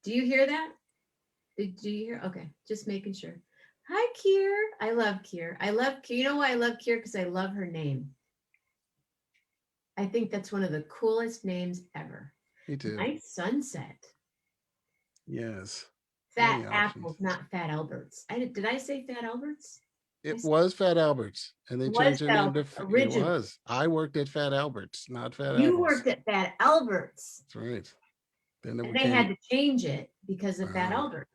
Do you hear that? Do you hear? Okay, just making sure. Hi, Kier. I love Kier. I love Kier. You know why I love Kier? Because I love her name. I think that's one of the coolest names ever. me too. Nice sunset. Yes. Fat Many options. apples, not Fat Alberts. Did I say Fat Alberts? It was Fat Albert's, and they Was changed their Fat name to. Alberts It originally? was. I worked at Fat Albert's, not Fat You Apples. worked at Fat Alberts, That's right. Then it and they had became. to change it because of Fat Wow. Alberts.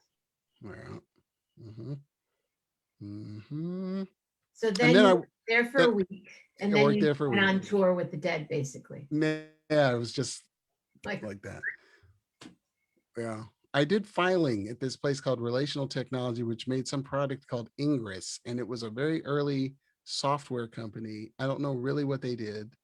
Wow. Mm-hmm. Mm-hmm. So And then then you I were there for then a week, and I then worked you there for a went week. on tour with the Dead, basically. Yeah, it was just Like, like that. Yeah. I did filing at this place called Relational Technology, which made some product called Ingress, and it was a very early software company. I don't know really what they did,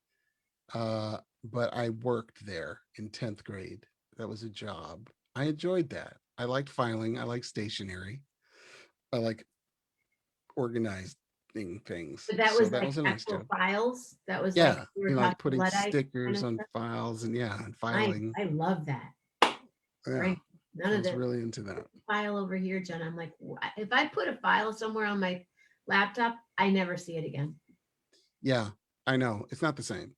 but I worked there in 10th grade. That was a job. I enjoyed that. I liked filing. I like stationery. I like organizing things. but that So was that like was a nice actual job. files. That was like Yeah, we were like talking putting Luddite kind stickers of on stuff. files and yeah, and I filing. I love that. Yeah, Frank, none I of was that really into that. file over here, Jen. I'm like, if I put a file somewhere on my laptop, I never see it again. Yeah, I know. It's not the same.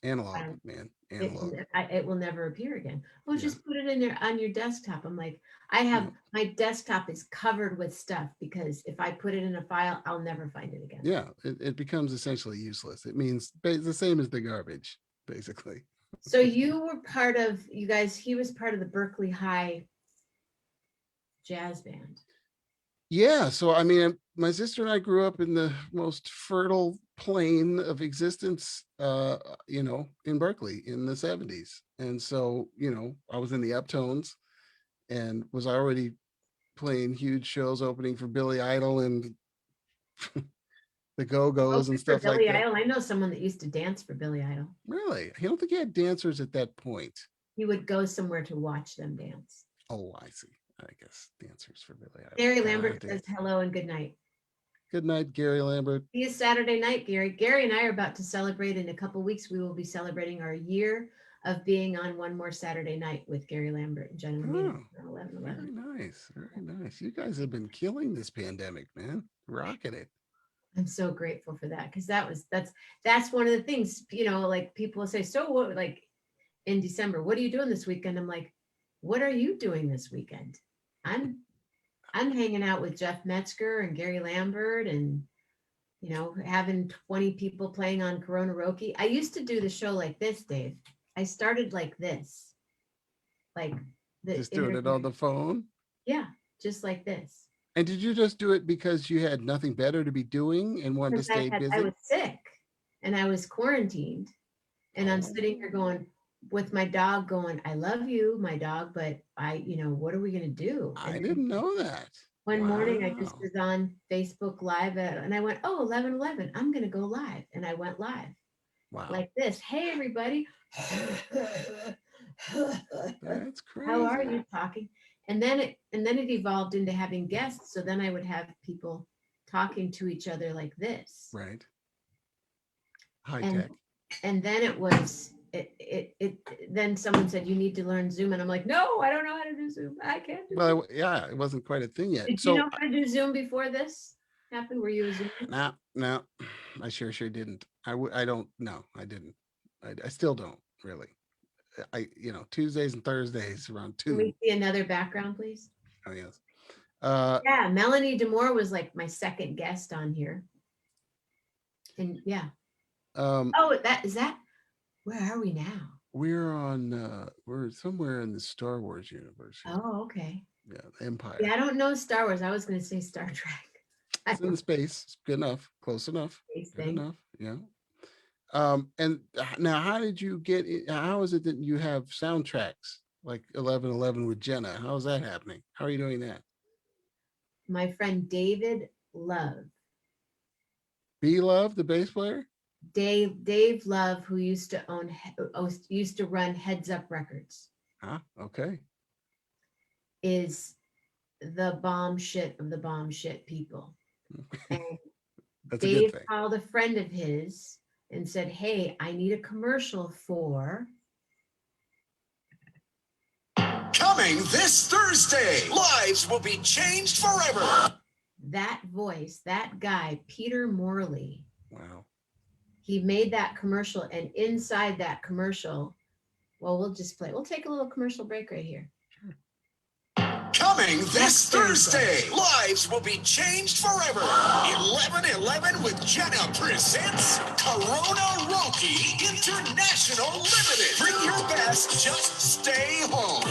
Analog, I, man. it Analog. it will never appear again. Oh, Yeah. just put it in there on your desktop. I'm like, I have No. my desktop is covered with stuff because if I put it in a file, I'll never find it again. Yeah, it becomes essentially useless. It means the same as the garbage, basically. So you were part of you guys. He was part of the Berkeley High jazz band. Yeah, so I mean, my sister and I grew up in the most fertile plain of existence, in Berkeley in the 70s. And so, I was in the uptones and was already playing huge shows opening for Billy Idol and the Go-Go's and Open for stuff like Billy that. Idol. I know someone that used to dance for Billy Idol. Really? I don't think he had dancers at that point. He would go somewhere to watch them dance. Oh, I see. I guess dancers for Billy Idol. Gary God Lambert damn. says hello and good night. Good night, Gary Lambert. See you Saturday night, Gary. Gary and I are about to celebrate in a couple weeks. We will be celebrating our year of being on One More Saturday Night with Gary Lambert and Jenna Mammina Oh, on 11 very 11. nice. Very nice. You guys have been killing this pandemic, man. Rocking it. I'm so grateful for that because that's one of the things, like people will say, so what, like in December, what are you doing this weekend? I'm like, what are you doing this weekend? I'm I'm hanging out with Jeff Metzger and Gary Lambert and having 20 people playing on Corona Roki. I used to do the show like this, Dave. I started like this, like the Just doing it on interview. the phone. Yeah, just like this. And did you just do it because you had nothing better to be doing and wanted to Because stay I was busy? sick and I was quarantined. And I'm sitting here Oh, going with my dog going, I love you, my dog, but what are we gonna do? And I then didn't know that. one morning I just Wow. was on Facebook Live and I went, oh, 11:11, I'm gonna go live. And I went live Wow. like this. Hey everybody. That's How are crazy. you talking? And then it evolved into having guests. So then I would have people talking to each other like this. Right. High And tech. and then it was it then someone said you need to learn Zoom and I'm like, no, I don't know how to do Zoom. I can't do Zoom. Well, yeah, it wasn't quite a thing yet. Did you So know how to do Zoom before this happened? Were you a Zoomer? now, no, I sure didn't. I don't. No, I didn't. I still don't really. Tuesdays and Thursdays around Can we 2. see another background, please? Oh yes. Uh, Yeah, Melanie Demore was like my second guest on here. And yeah. um, Oh, that where are we now? we're somewhere in the Star Wars universe here. Oh, okay. Yeah, the Empire. Yeah, I don't know Star Wars. I was going to say Star Trek. I It's in don't the space. It's good enough. Close enough. know these Good things. enough. Yeah. And now, how did you get it? How is it that you have soundtracks like 11:11 with Jenna? How is that happening? How are you doing that? My friend David Love, B Love, the bass player? Dave Love, who used to run Heads Up Records, Huh? Okay. is the bomb shit of the bomb shit people. And That's a good Dave thing. called a friend of his and said, "Hey, I need a commercial for." Coming this Thursday, lives will be changed forever. That voice, that guy, Peter Morley, Wow. he made that commercial. And inside that commercial, well, we'll take a little commercial break right here. Coming this Next Thursday. Thursday, lives will be changed forever. 11:11 with Jenna presents Corona Roki International Limited. Bring your best, just stay home.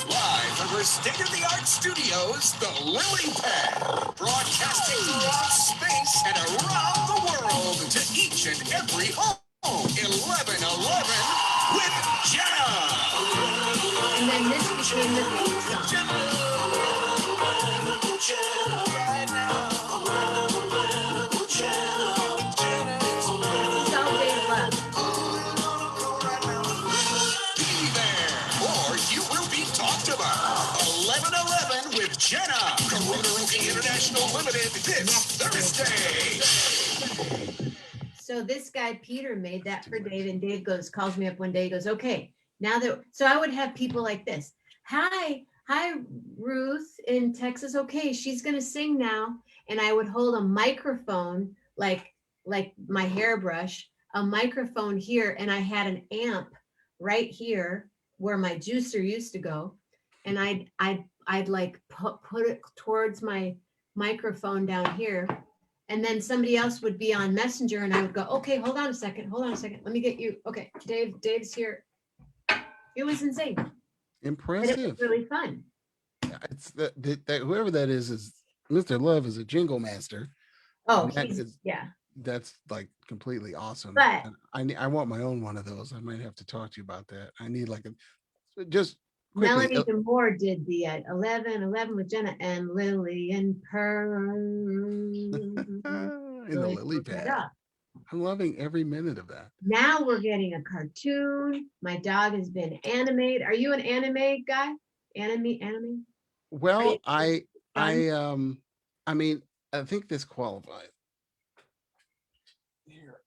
Live from her state-of-the-art studios, the Lily Pad, broadcasting throughout space and around the world to each and every home. 11:11 with Jenna. And then this became the theme song. This is all Dave Love. Be there, or you will be talked about. 11:11 with Jenna. Corona Roki International Limited this Thursday. So this guy Peter made that Too for much. Dave, and Dave calls me up one day. He goes, "Okay, now that." So I would have people like this. Hi, Ruth in Texas. Okay, she's gonna sing now, and I would hold a microphone like my hairbrush, a microphone here, and I had an amp right here where my juicer used to go, and I'd like put it towards my microphone down here, and then somebody else would be on Messenger, and I would go, okay, hold on a second, let me get you. Okay, Dave's here. It was insane, but it was Impressive. really fun. It's that whoever that is Mr. Love is a jingle master, Oh, and yeah. that's like completely awesome. But And I want my own one of those. I might have to talk to you about that. I need like a just quickly. Melanie Demore did the 11:11 with Jenna and Lily and Pearl. In the Really lily broke that pad. up. I'm loving every minute of that. Now we're getting a cartoon. My dog has been animated. Are you an anime guy? Anime? Are you Well, done? I mean, I think this qualifies. Here,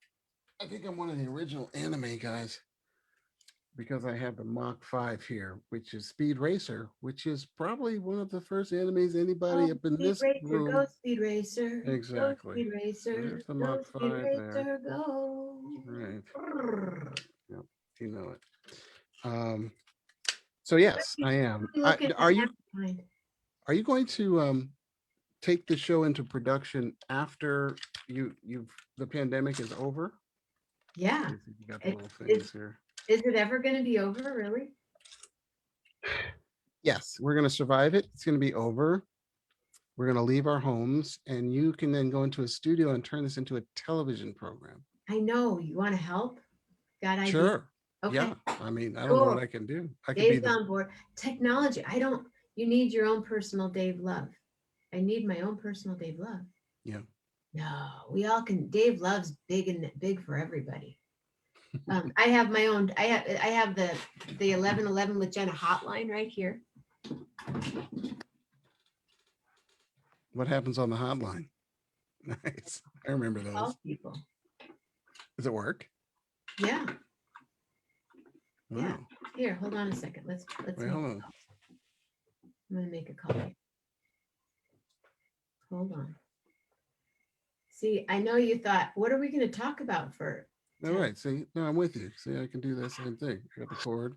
I think I'm one of the original anime guys. because I have the Mach 5 here, which is Speed Racer, which is probably one of the first enemies anybody Oh, up in Speed this Racer, go room. Speed Racer, go Exactly. Speed Racer, There's the go Mach Speed 5 there. Racer, go. Right. Brrr. Yep. You know it. Um, so yes, I am. Look at the mastermind. Are you going to take the show into production after you've the pandemic is over? Yeah. You got the It, little is things here. is it ever going to be over? Really? Yes, we're going to survive it. It's going to be over. We're going to leave our homes, and you can then go into a studio and turn this into a television program. I know. You want to help? Got idea? Sure. Okay. Yeah. I mean, I don't know what Cool. I can do. I could be Dave's the on board. Technology. I don't. You need your own personal Dave Love. I need my own personal Dave Love. yeah. No, we all can. Dave Love's big and big for everybody. I have my own. I have the 1111 with Jenna hotline right here. What happens on the hotline? Nice. I remember those. Call people. Does it work? Yeah, yeah. Oh, Here, hold on a second. Let's wait, make. hold on. I'm gonna make a call. Hold on. See, I know you thought, what are we gonna talk about for All 10? right. See, no, I'm with you. See, I can do that same thing. I got the cord.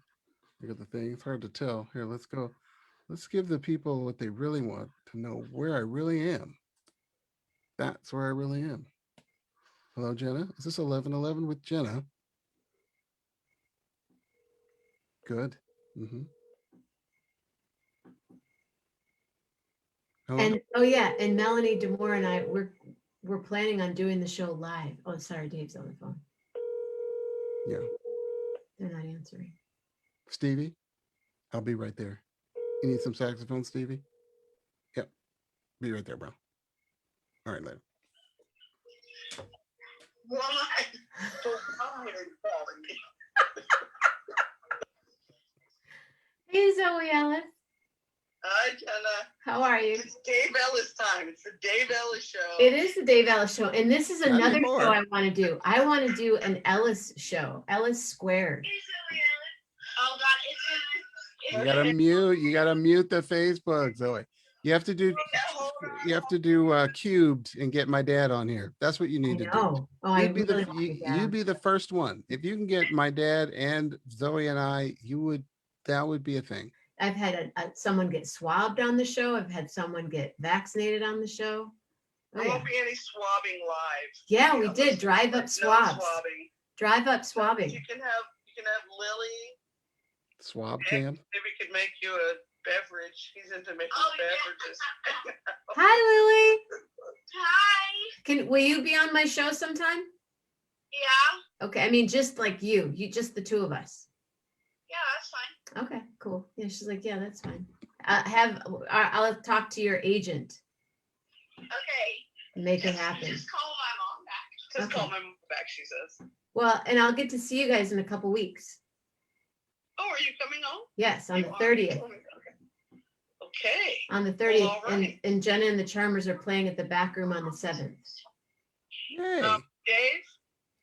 I got the thing. It's hard to tell. Here, let's go. Let's give the people what they really want to know where I really am. That's where I really am. Hello, Jenna. Is this 1111 with Jenna? Good. Mm-hmm. Hello? And oh yeah, and Melanie Demore and I we're planning on doing the show live. Oh, sorry, Dave's on the phone. Yeah. They're not answering. Stevie, I'll be right there. You need some saxophone, Stevie? Yep. Be right there, bro. All right, later. Why? So tired of calling me. Hey Zoe Ellis, Hi, Jenna. how are you? It's Dave Ellis time. It's the Dave Ellis show. It is the Dave Ellis show, and this is Not another anymore. show I want to do. I want to do an Ellis show, Ellis Squared. Oh, God. You gotta mute. You gotta mute the Facebook, Zoe. You have to do. You have to do cubed and get my dad on here. That's what you I need to do. know. Oh, I You'd be really the want your you dad. be the first one. If you can get my dad and Zoe and I, you would that would be a thing. I've had someone get swabbed on the show. I've had someone get vaccinated on the show. Oh, There yeah. won't be any swabbing live. Yeah, we did drive up No swabs. swabbing. Drive up swabbing. You can have Lily. Swab cam. Maybe we could make you a beverage. He's into making beverages. Hi, Lily. Hi. Will you be on my show sometime? Yeah. Okay, I mean just like you just the two of us. Yeah, that's fine. Okay, cool. Yeah, she's like, yeah, that's fine. I'll talk to your agent. Okay. Make it happen. Just call my mom back. Just Okay. call my mom back, she says. Well, and I'll get to see you guys in a couple weeks. Oh, are you coming home? Yes, on You the are? 30th. Okay. On the 30th, all right. and Jenna and the Charmers are playing at the back room on the 7th. Yay. Dave,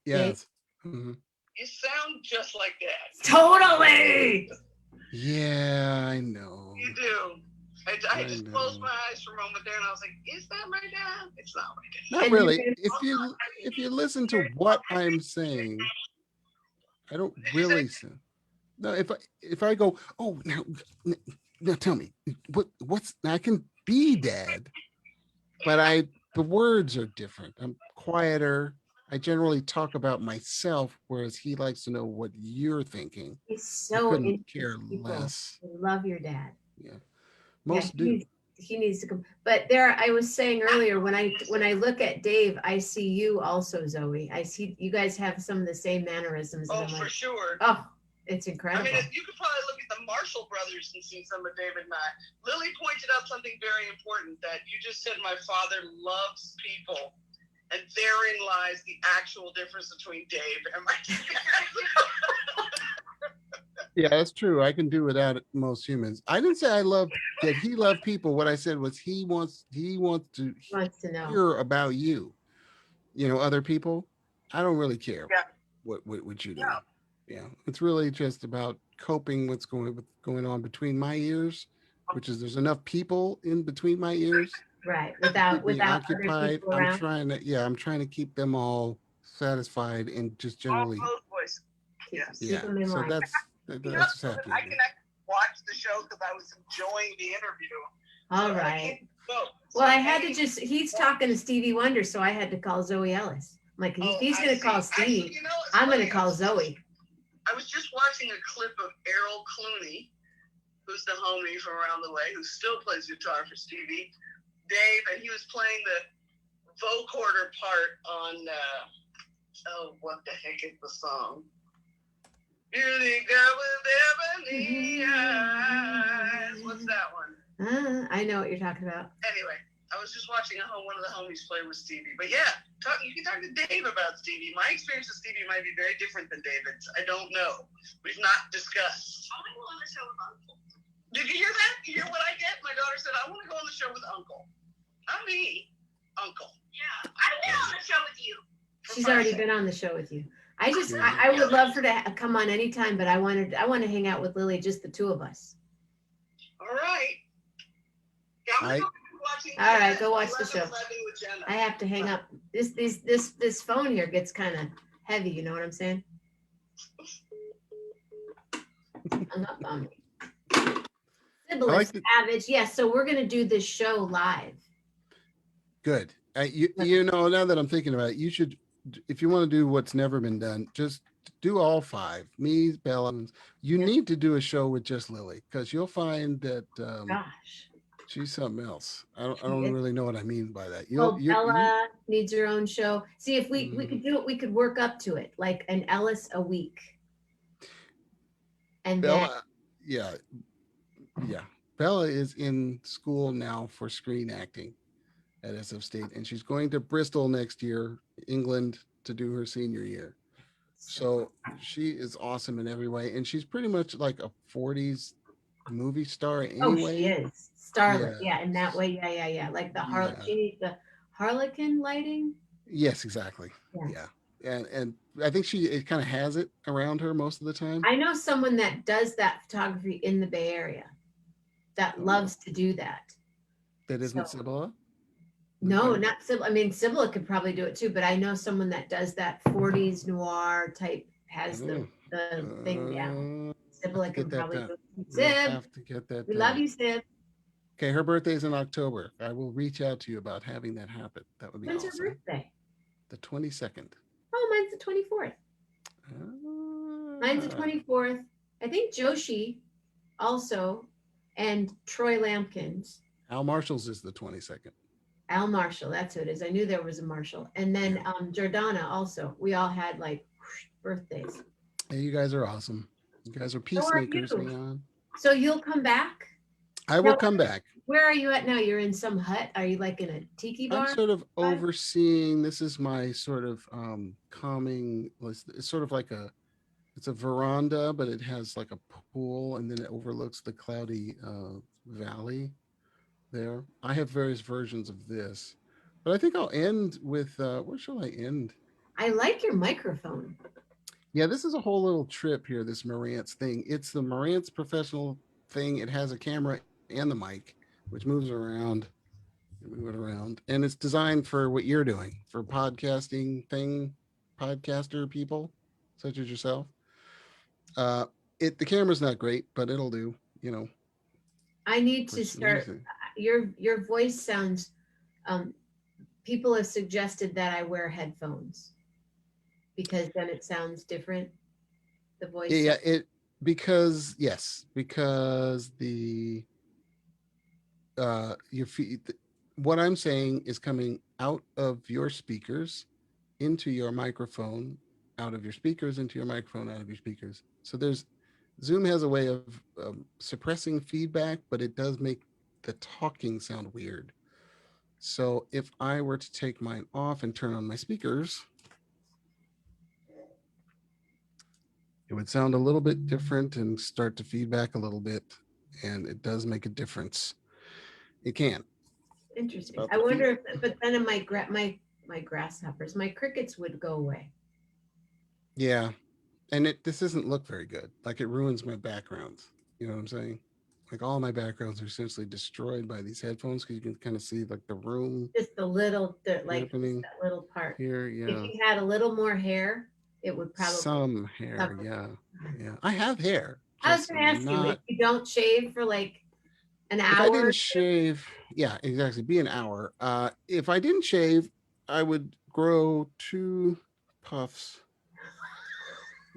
Yes. Mhm. you sound just like Dad. Totally. Yeah, I know. You do. I just know. closed my eyes for a moment there, and I was like, "Is that my dad?" It's not my dad. Not And really. you're If you listen to what I'm saying, I don't really say. No, if I go, oh now tell me what's I can be dad, but the words are different. I'm quieter. I generally talk about myself, whereas he likes to know what you're thinking. He's I so couldn't into care people. less. I love your dad. Yeah, Yeah, most do. he needs to come. But I was saying earlier, when I look at Dave, I see you also, Zoe. I see you guys have some of the same mannerisms. And Oh, I'm for like, sure. oh, it's I incredible. mean, you could probably look at the Marshall brothers and see some of David and I. Lily pointed out something very important that you just said. My father loves people, and therein lies the actual difference between Dave and my dad. Yeah, that's true. I can do without most humans. I didn't say I love that he loved people. What I said was he wants to He wants to know. hear about you. You know, other people. I don't really care Yeah. what you do. Yeah. Yeah, it's really just about coping what's going on between my ears, which is there's enough people in between my ears Right. to keep me Without other occupied. people around. I'm trying to keep them all satisfied and just All generally, both voices. Keep Yes. yeah. them in So line. that's what's I happening can here. actually watch the show because I was enjoying the interview. All So I right. can't vote. Well, So I had to any just, he's talking to Stevie Wonder, so I had to call Zoe Ellis. I'm like, if oh, he's I going to see. call Actually, Stevie, it's I'm going to funny. call Zoe. I was just watching a clip of Errol Clooney, who's the homie from around the way, who still plays guitar for Stevie, Dave, and he was playing the vocoder part on, what the heck is the song? Beauty girl with ebony eyes. What's that one? I know what you're talking about. Anyway, I was just watching one of the homies play with Stevie. But yeah, you can talk to Dave about Stevie. My experience with Stevie might be very different than David's. I don't know. We've not discussed. I want to go on the show with Uncle. Did you hear that? You hear what I get? My daughter said, I want to go on the show with Uncle. Not me. Uncle. Yeah. I've been on the show with you. She's already been on the show with you. Yeah. I would love for her to come on anytime, but I want to hang out with Lily, just the two of us. All right. Yeah, I'm gonna go watching All right, go watch the 11, show. 11 with Jenna. I have to hang up. This phone here gets kind of heavy. You know what I'm saying? Hung up on me. Sybil is savage. Yes, so we're gonna do this show live. Good. You know, now that I'm thinking about it, you should, if you want to do what's never been done, just do all five. Me, Bella. You need to do a show with just Lily because you'll find that Gosh, she's something else. I don't really know what I mean by that. Bella needs her own show. See, if we Mhm. could do it, we could work up to it, like an Ellis a week, and then Bella, yeah, yeah. Bella is in school now for screen acting at SF State, and she's going to Bristol next year, England, to do her senior year. So she is awesome in every way, and she's pretty much like a '40s movie star oh, she anyway. is starlet. Yeah, Yeah, in that way. Yeah. Like yeah, she needs the Harlequin lighting. yes, exactly. Yeah. Yeah, and I think it kind of has it around her most of the time. I know someone that does that photography in the Bay Area that Oh, loves to do that. that So isn't Sibylla. no, Okay. not Sybil. I mean, Sybil could probably do it too, but I know someone that does that 40s noir type, has Oh, the thing down. I'll have Sybil to can get that probably done. do it. We'll Sib, have to get that we love done. you, Sib. Okay, her birthday's in October. I will reach out to you about having that happen. That would be When's her awesome. birthday? The 22nd. Oh, mine's the 24th. Mine's the Ah, 24th. I think Joshi also, and Troy Lampkins. Al Marshall's is the 22nd. Al Marshall, that's who it is. I knew there was a Marshall. And then Yeah. Jordana also. We all had like birthdays. Hey, you guys are awesome. You guys are So are peacemakers, you. Leon. So you'll come back? I will Now, come back. where are you at now? You're in some hut? Are you like in a tiki I'm bar? sort of overseeing. This is my sort of calming. It's sort of like it's a veranda, but it has like a pool, and then it overlooks the cloudy valley there. I have various versions of this, but I think I'll end with where shall I end? I like your microphone. Yeah, this is a whole little trip here, this Marantz thing. It's the Marantz professional thing. It has a camera and the mic, which moves around. Move it around. And it's designed for what you're doing, for podcaster people such as yourself. Uh the camera's not great, but it'll do, you know, I need for to start. anything. Your voice sounds. Um, People have suggested that I wear headphones because then it sounds different. The Yeah, voice. yeah, it because yes, because the your feet what I'm saying is coming out of your speakers into your microphone, out of your speakers into your microphone, out of your speakers. So there's Zoom has a way of suppressing feedback, but it does make the talking sound weird. So if I were to take mine off and turn on my speakers, it would sound a little bit different and start to feedback a little bit. And it does make a difference. It can. It's Interesting. about I the feet. wonder if, but then my grasshoppers, my crickets would go away. Yeah. And this doesn't look very good. Like it ruins my backgrounds. You know what I'm saying? Like all my backgrounds are essentially destroyed by these headphones because you can kind of see like the room Just the little, like just happening that little part. here. If Yeah, you had a little more hair, it would probably some hair. cover. Yeah, yeah. I have hair, I was just going to ask you, if not. you don't shave for like an If I hour, didn't shave, yeah, exactly. Be an hour. If I didn't shave, I would grow two puffs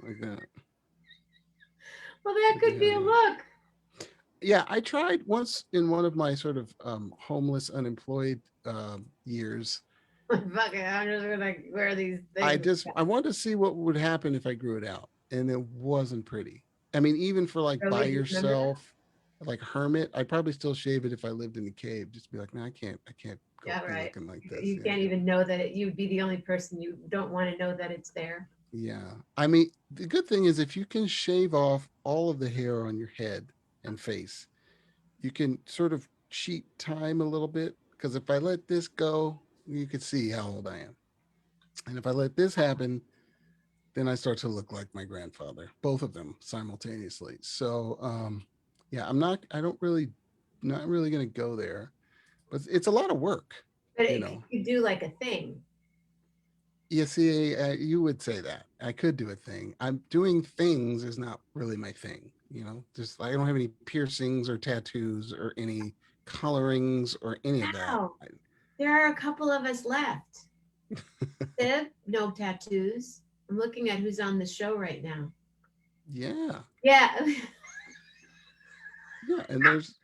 like that well, that right could be a behind. look. Yeah, I tried once in one of my sort of homeless, unemployed years. Fuck it, I'm just gonna wear these things. I wanted to see what would happen if I grew it out, and it wasn't pretty. I mean, even for like by Really, do you remember that? yourself, like hermit, I'd probably still shave it if I lived in a cave. Just be like, man, I can't go Yeah, be right. looking like this. You Yeah, can't even know that you'd be the only person, you don't want to know that it's there. yeah. I mean, the good thing is if you can shave off all of the hair on your head and face, you can sort of cheat time a little bit. Because if I let this go, you could see how old I am. And if I let this happen, then I start to look like my grandfather, both of them simultaneously. So, yeah, I don't really, not really going to go there, but it's a lot of work, But you it, know. you do like a thing. You see, you would say that I could do a thing. I'm doing things is not really my thing, you know. Just I don't have any piercings or tattoos or any colorings or any of that. Wow, there are a couple of us left. Sib, no tattoos. I'm looking at who's on the show right now. Yeah, Yeah, yeah, and there's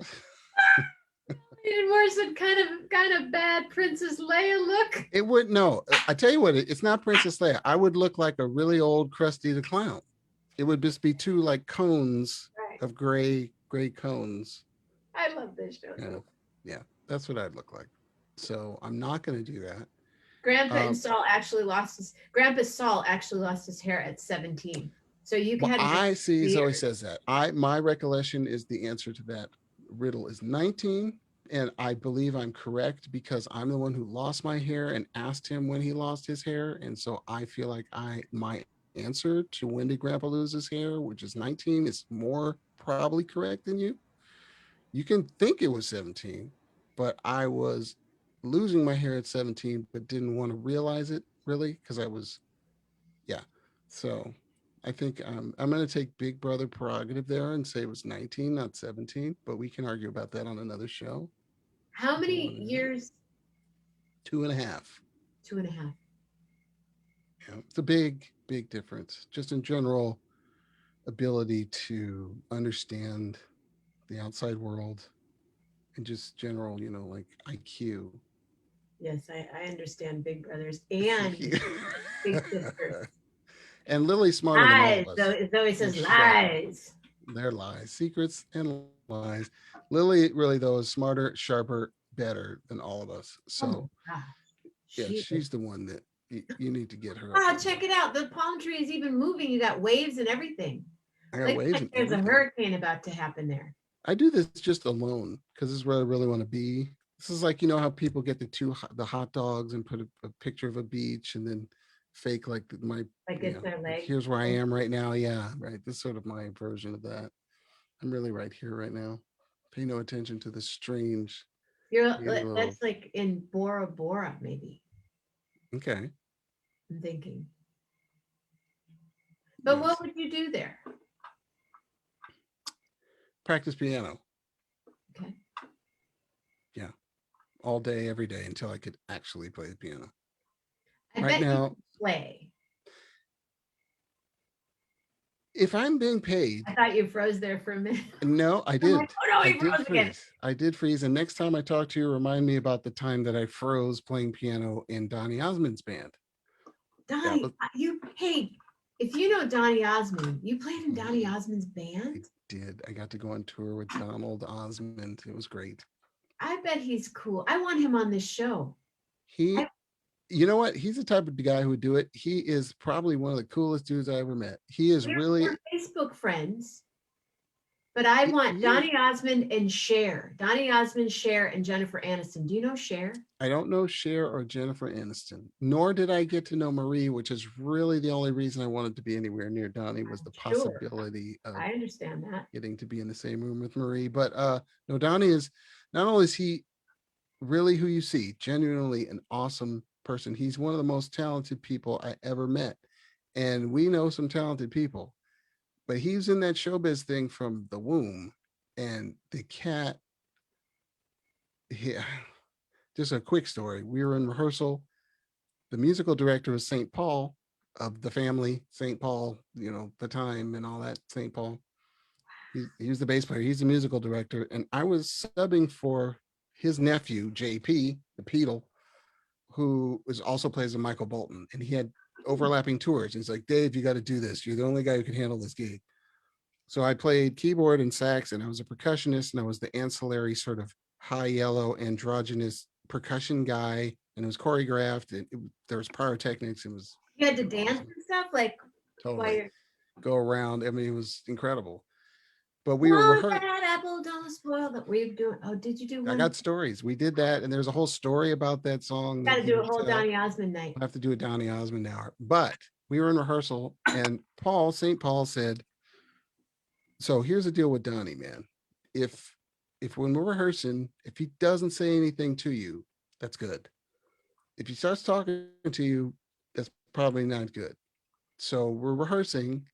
even worse than kind of bad Princess Leia look. it would no. I tell you what, it's not Princess Leia. I would look like a really old Krusty the Clown. It would just be two like cones Right. of gray cones. I love this show Yeah, so. yeah, that's what I'd look like. So I'm not going to do that. Grandpa and Um, Saul actually lost his Grandpa Saul actually lost his hair at 17. So you well, had to I see. Zoe years. says that. My recollection is the answer to that riddle is 19, and I believe I'm correct because I'm the one who lost my hair and asked him when he lost his hair, and so I feel like I my answer to when did Grandpa lose his hair, which is 19, is more probably correct than you. You can think it was 17, but I was losing my hair at 17, but didn't want to realize it really because I was, yeah. So I think I'm going to take Big Brother prerogative there and say it was 19, not 17, but we can argue about that on another show How if you many want to do that. years? Two and a half. Two and a half. Yeah. It's a big difference just in general ability to understand the outside world and just general, like IQ. Yes, I understand Big Brothers and Big Sisters. And Lily's smarter than all Lies. of us. Zoe For says sure. lies. They're lies, secrets and lies. Lily really though is smarter, sharper, better than all of us. Oh So my gosh. yeah, She is. she's the one that you need to get her up Wow, on check that. it out. The palm tree is even moving. You got waves and everything. I got Looks waves like and there's a everything. hurricane about to happen there. I do this just alone because this is where I really want to be. This is like how people get the hot dogs and put a picture of a beach and then fake like my Like it's their like leg. here's where I am right now. Yeah, right. This is sort of my version of that. I'm really right here right now. Pay no attention to the strange, You're weird little. that's like in Bora Bora, maybe. Okay. I'm thinking. But what Yes. would you do there? Practice piano. Okay. Yeah. All day, every day until I could actually play the piano. I Right bet you now, could play. if I'm being paid, I thought you froze there for a minute. no, I I'm like, did. oh no, I he did froze again. freeze. I did freeze. And next time I talk to you, remind me about the time that I froze playing piano in Donny Osmond's band. That Donnie, was, hey, if you know Donny Osmond, you played in Donny mm, Osmond's I band? did. I got to go on tour with Donald Osmond. It was great. I bet he's cool. I want him on this show. I, He, you know what? He's the type of guy who would do it. He is probably one of the coolest dudes I ever met. He is we're really, Facebook friends. But I want Yeah, Donny Osmond and Cher. Donny Osmond, Cher, and Jennifer Aniston. Do you know Cher? I don't know Cher or Jennifer Aniston, nor did I get to know Marie, which is really the only reason I wanted to be anywhere near Donnie was the Sure. possibility of I understand that. getting to be in the same room with Marie. But no, Donnie is not only is he really who you see, genuinely an awesome person. He's one of the most talented people I ever met. And we know some talented people, but he's in that showbiz thing from the womb. And the cat, yeah, just a quick story. We were in rehearsal. The musical director was St. Paul of the family, St. Paul, the time and all that, St. Paul. He was the bass player. He's the musical director. And I was subbing for his nephew, JP, the Beatle, who was also plays a Michael Bolton. And he had overlapping tours. And he's like, Dave, you got to do this. You're the only guy who can handle this gig. So I played keyboard and sax, and I was a percussionist, and I was the ancillary sort of high yellow androgynous percussion guy, and it was choreographed, and there was pyrotechnics. You had to It was dance awesome. and stuff like while Totally you're go around. I mean, it was incredible. But we were one rehearsing. bad apple don't spoil that. Were you doing? Oh, did you do I one? got stories. We did that, and there's a whole story about that song Got that to he do a would whole tell. Donny Osmond night. We'll have to do a Donny Osmond hour. But we were in rehearsal, and St. Paul said, so here's the deal with Donnie, man. If when we're rehearsing, if he doesn't say anything to you, that's good. If he starts talking to you, that's probably not good. So we're rehearsing.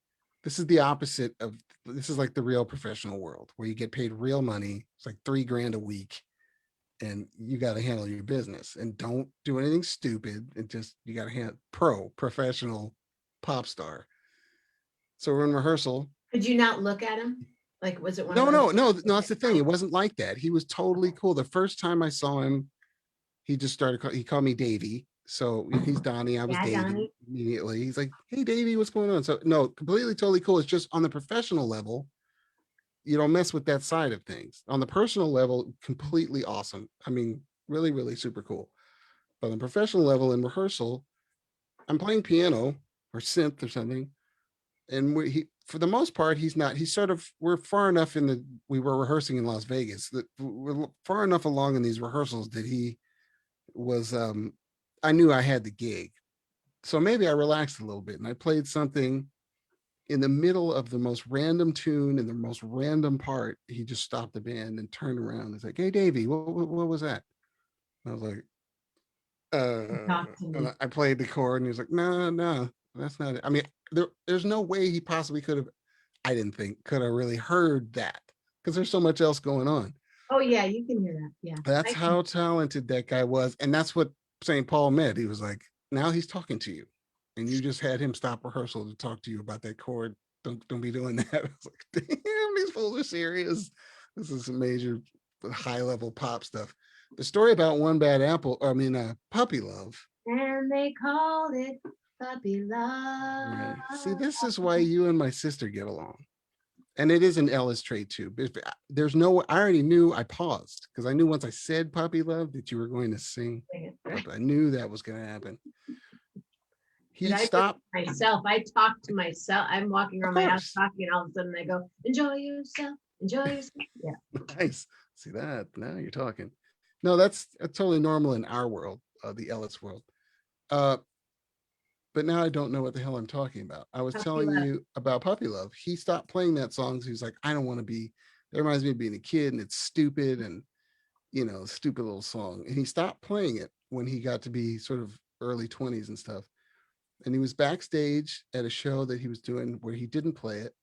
This is the opposite of this is like the real professional world where you get paid real money. It's like $3,000 a week, and you got to handle your business and don't do anything stupid. And just you got to handle professional pop star. So we're in rehearsal. Could you not look at him? Like, was it one of No, those? no, no, no. That's Okay, the thing. fine. It wasn't like that. He was totally Okay. cool. The first time I saw him, he just started. He called me Davey. So he's Donnie. I was Yeah, Davey Donnie. immediately. He's like, "Hey, Davey, what's going on?" So no, completely, totally cool. It's just on the professional level, you don't mess with that side of things. On the personal level, completely awesome. I mean, really, really super cool. But on the professional level, in rehearsal, I'm playing piano or synth or something, and for the most part he's not. He's sort of we're far enough in the we were rehearsing in Las Vegas that we're far enough along in these rehearsals that he was I knew I had the gig, so maybe I relaxed a little bit and I played something in the middle of the most random tune and the most random part. He just stopped the band and turned around. He's like, "Hey, Davey, what was that?" And I was like, Talk to and me. I played the chord, and he was like, "No, no, that's not it." I mean, there's no way he possibly could have. I didn't think could have really heard that because there's so much else going on. Oh yeah, you can hear that. Yeah, That's I can. how talented that guy was, and that's what St. Paul meant. He was like, now he's talking to you, and you just had him stop rehearsal to talk to you about that chord. Don't be doing that. I was like, damn, these fools are serious. This is some major high level pop stuff. The story about One Bad Apple, I mean, Puppy Love. And they called it puppy love. Right. See, this is why you and my sister get along. And it is an Ellis trait too. But there's no, I already knew. I paused because I knew once I said "Puppy Love" that you were going to sing. I knew that was going to happen. And He I do stopped, myself. I talk to myself. I'm walking of around my house course. talking, and all of a sudden I go, "Enjoy yourself, enjoy yourself." Yeah. Nice. See that? Now you're talking. No, that's totally normal in our world, the Ellis world. Uh, but now I don't know what the hell I'm talking about. I was Puppy telling love. you about Puppy Love. He stopped playing that song. So he's like, I don't want to be. That reminds me of being a kid, and it's stupid, and stupid little song. And he stopped playing it when he got to be sort of early 20s and stuff. And he was backstage at a show that he was doing where he didn't play it.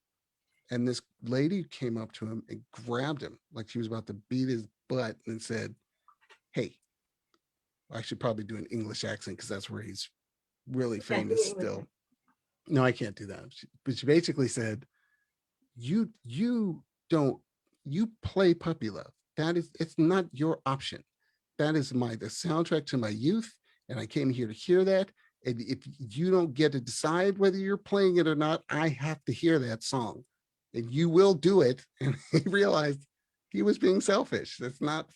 And this lady came up to him and grabbed him like she was about to beat his butt and said, "Hey," I should probably do an English accent because that's where he's really Yeah, do famous it with still. No, I can't do that. But she basically said, you don't you play Puppy Love. That is it's not your option. That is the soundtrack to my youth, and I came here to hear that. And if you don't get to decide whether you're playing it or not, I have to hear that song. And you will do it. And he realized he was being selfish. It's not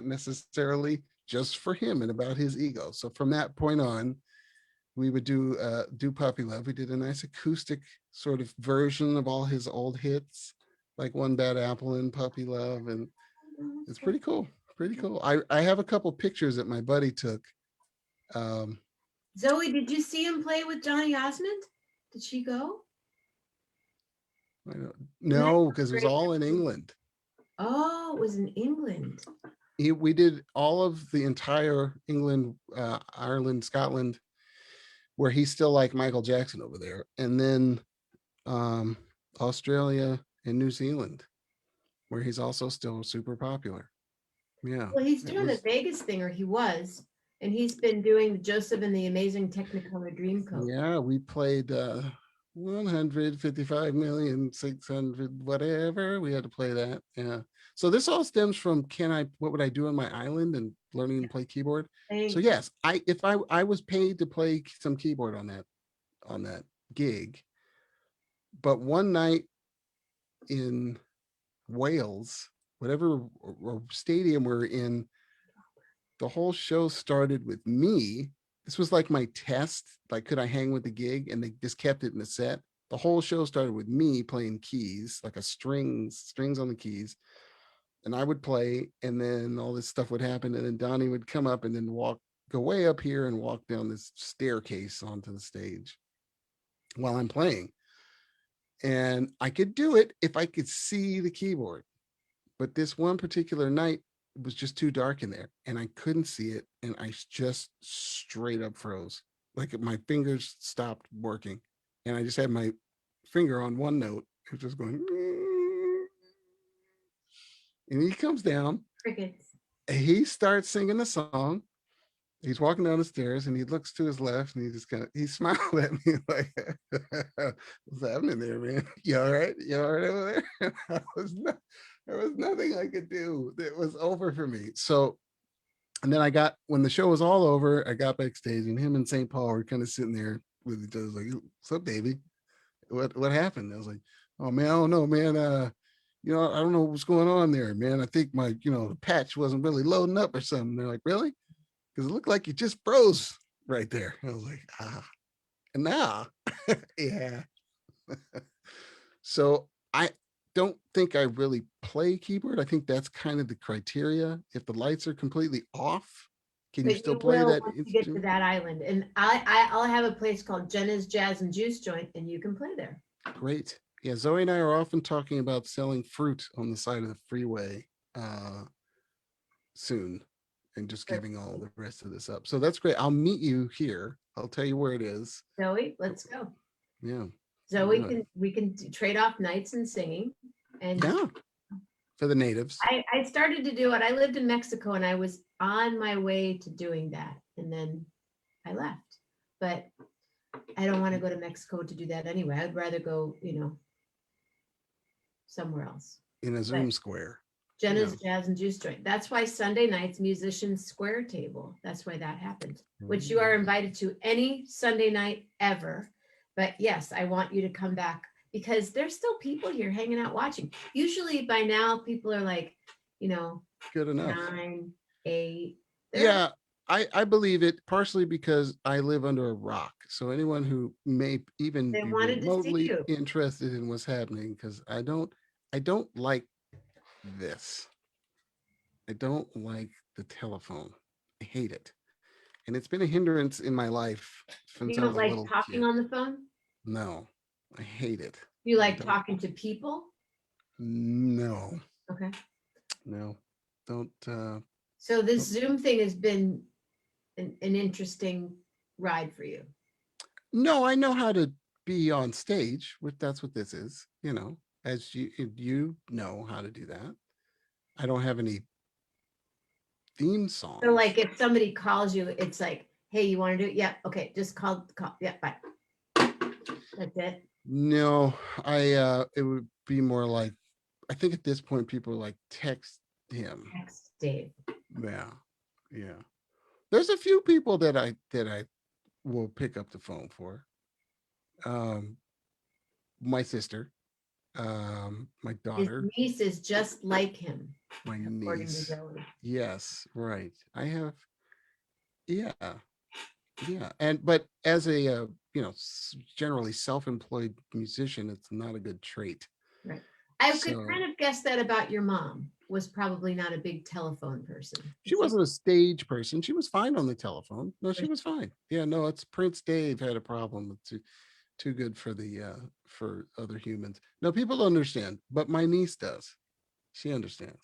necessarily just for him and about his ego. So from that point on, we would do Puppy Love. We did a nice acoustic sort of version of all his old hits. like One Bad Apple and Puppy Love, and Oh, it's okay. pretty cool. Pretty cool. I have a couple pictures that my buddy took. Um, Zoe, did you see him play with Johnny Osmond? Did she go? Didn't that no, sound because it was great? all in England. Oh, it was in England. We did all of the entire England, Ireland, Scotland, where he's still like Michael Jackson over there, and then um, Australia and New Zealand, where he's also still super popular. Yeah, Well, he's it doing the was. Vegas thing, or he was, and he's been doing the Joseph and the Amazing Technicolor Dreamcoat. Yeah, we played 155 million 600 whatever. We had to play that. Yeah. So this all stems from what would I do on my island and learning to play keyboard. So Thank you. yes, I was paid to play some keyboard on that gig, but one night in Wales, whatever stadium we're in, the whole show started with me. This was like my test. Like, could I hang with the gig? And they just kept it in the set. The whole show started with me playing keys, like a strings on the keys. And I would play, and then all this stuff would happen. And then Donnie would come up and then go way up here and walk down this staircase onto the stage while I'm playing. And I could do it if I could see the keyboard. But this one particular night, it was just too dark in there and I couldn't see it. And I just straight up froze. Like my fingers stopped working. And I just had my finger on one note. It was just going. And he comes down Crickets. and he starts singing the song. He's walking down the stairs and he looks to his left and he just he smiled at me like, what's happening there, man? You all right? You all right over there? There was nothing I could do. It was over for me. So, and then when the show was all over, I got backstage and him and St. Paul were kind of sitting there with each other, like, what's up, baby? What happened? I was like, oh man, I don't know, man. I don't know what's going on there, man. I think the patch wasn't really loading up or something. They're like, really? Because it looked like you just froze right there. I was like, nah, yeah. So I don't think I really play keyboard. I think that's kind of the criteria. If the lights are completely off, can you But still you play will that once you get to instrument? that island. And I'll have a place called Jenna's Jazz and Juice Joint, and you can play there. Great. Yeah, Zoe and I are often talking about selling fruit on the side of the freeway uh, soon and just But giving all the rest of this up. So that's great. I'll meet you here. I'll tell you where it is. Zoe, let's go. Yeah, we'll Zoe do it. can we can trade off nights and singing. And Yeah, for the natives. I started to do it. I lived in Mexico and I was on my way to doing that. And then I left. But I don't want to go to Mexico to do that anyway. I'd rather go, somewhere else. In a But Zoom square. Yeah. Jenna's Jazz and Juice Joint. That's why Sunday nights, Musicians Square Table. That's why that happened, which you are invited to any Sunday night ever. But yes, I want you to come back because there's still people here hanging out watching. Usually by now, people are like, Good enough. 9, 8. Yeah, I believe it partially because I live under a rock. So anyone who may even They be wanted to see remotely you. interested in what's happening, because I don't like this. I don't like the telephone. I hate it. And it's been a hindrance in my life You since I don't was a like little talking kid. on the phone? No, I hate it. You I like don't. talking to people? No, Okay. no, don't. So this Don't. Zoom thing has been an interesting ride for you. No, I know how to be on stage. That's what this is. As you know how to do that. I don't have any theme So songs. like if somebody calls you, it's like, hey, you want to do it? Yeah. Okay. Just call. Yeah. Bye. That's it. No, it would be more like, I think at this point people are like, text him. Text Dave. Yeah. Yeah. There's a few people that I will pick up the phone for. Um my sister, my His daughter, niece is just like him, my according to niece. Zoe. Yes, right. I have, yeah. Yeah. But as a generally self-employed musician, it's not a good trait. Right. I could So kind of guess that about your mom was probably not a big telephone person. she It seems wasn't a stage person. She was fine on the telephone. No, she like was fine. Yeah, no, it's Prince Dave had a problem with too good for the for other humans. No, people don't understand, but my niece does. She understands,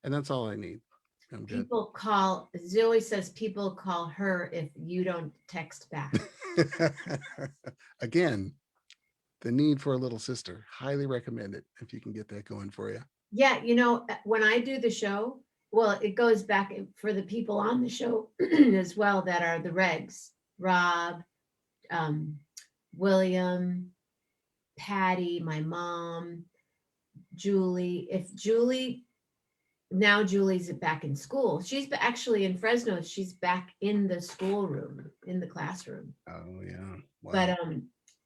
and that's all I need. I'm good. people call, Zoe says people call her if you don't text back. Again, the need for a little sister. Highly recommend it if you can get that going for you. Yeah, when I do the show, well, it goes back for the people on the show as well that are the regs, Rob, um, William, Patty, my mom, Julie. If Julie, now Julie's back in school. She's actually in Fresno. She's back in the schoolroom, in the classroom. Oh yeah. But Wow.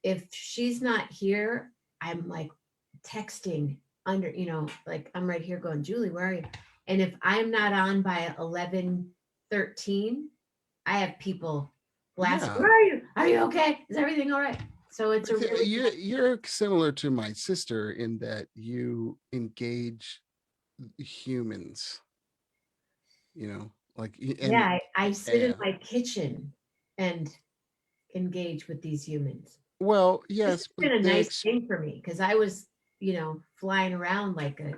if she's not here, I'm like texting like I'm right here going, Julie, where are you? And if I'm not on by 11:13, I have people blast, Yeah. where are you? Are you okay? Is everything all right? So it's a really You're similar to my sister in that you engage humans, you know, like yeah, and I sit in yeah. my kitchen and engage with these humans. Well, This has yes, but been a nice thing for me because I was, flying around like a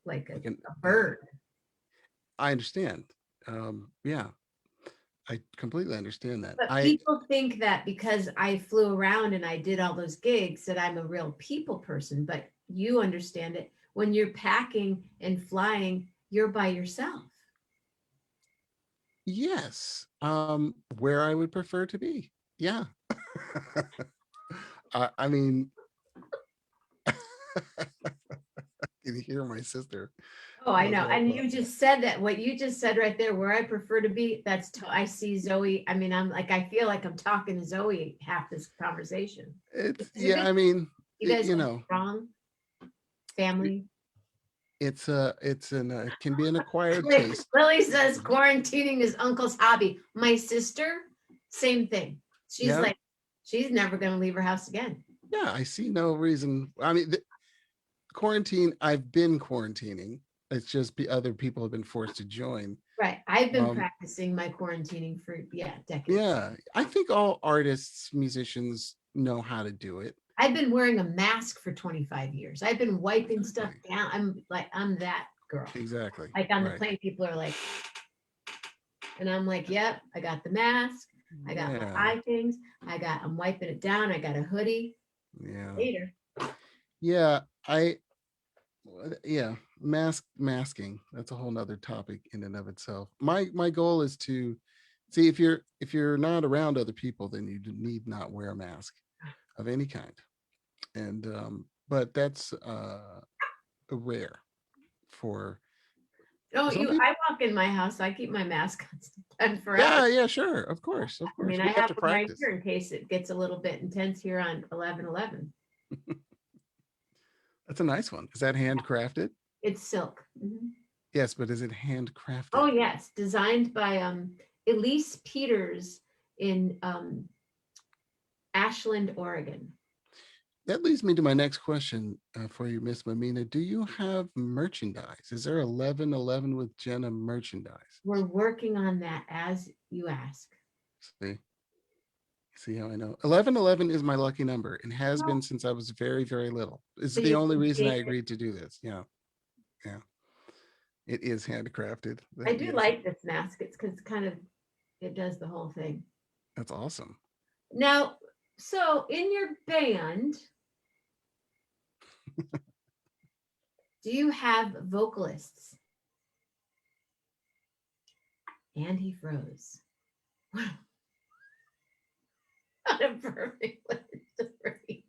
like an yeah, bird. I understand. Yeah, I completely understand that. But I people think that because I flew around and I did all those gigs that I'm a real people person, but you understand it. When you're packing and flying, you're by yourself. yes, where I would prefer to be. Yeah. I mean, you hear my sister. Oh, I That's know. all. And you just said that what you just said right there, where I prefer to be, I see Zoe. I mean, I feel like I'm talking to Zoe half this conversation. It's It's a yeah. good, I mean, you guys you are know, strong family. it can be an acquired taste. Lily says quarantining is uncle's hobby. My sister, same thing. She's Yeah, like, she's never going to leave her house again. yeah. I see no reason. I mean, quarantine. I've been quarantining. It's just other people have been forced to join. Right. I've been Um, practicing my quarantining for, yeah, decades. yeah, I think all artists, musicians know how to do it. I've been wearing a mask for 25 years. I've been wiping stuff Exactly. down. I'm that girl. Exactly. Like on the Right. plane, people are like, and I'm like, yep, I got the mask. I got my Yeah. eye things. I'm wiping it down. I got a hoodie. Yeah. Later. Yeah. I yeah, masking. That's a whole nother topic in and of itself. My goal is to see if you're not around other people, then you need not wear a mask of any kind. And but that's rare for Oh, some you people. I walk in my house, I keep my mask on forever. Yeah, yeah, sure. Of course. Of I mean, course. I We have have to one right practice. here in case it gets a little bit intense here on 11/11. That's a nice one. Is that handcrafted? It's silk. Mhm. Yes, but is it Oh handcrafted? yes, designed by Elise Peters in Ashland, Oregon. That leads me to my next question for you, Miss Mamina. Do you have merchandise? Is there 1111 with Jenna merchandise? We're working on that as you ask. See, see how I know? 1111 is my lucky number and has been Well, since I was very, very little. This so is the you only can reason I shape it. agreed to do this. Yeah, yeah. It is handcrafted. I That do yes, like this mask. It's because it does the whole thing. that's awesome. Now, so in your band, do you have vocalists? And he froze. What a perfect word to breathe.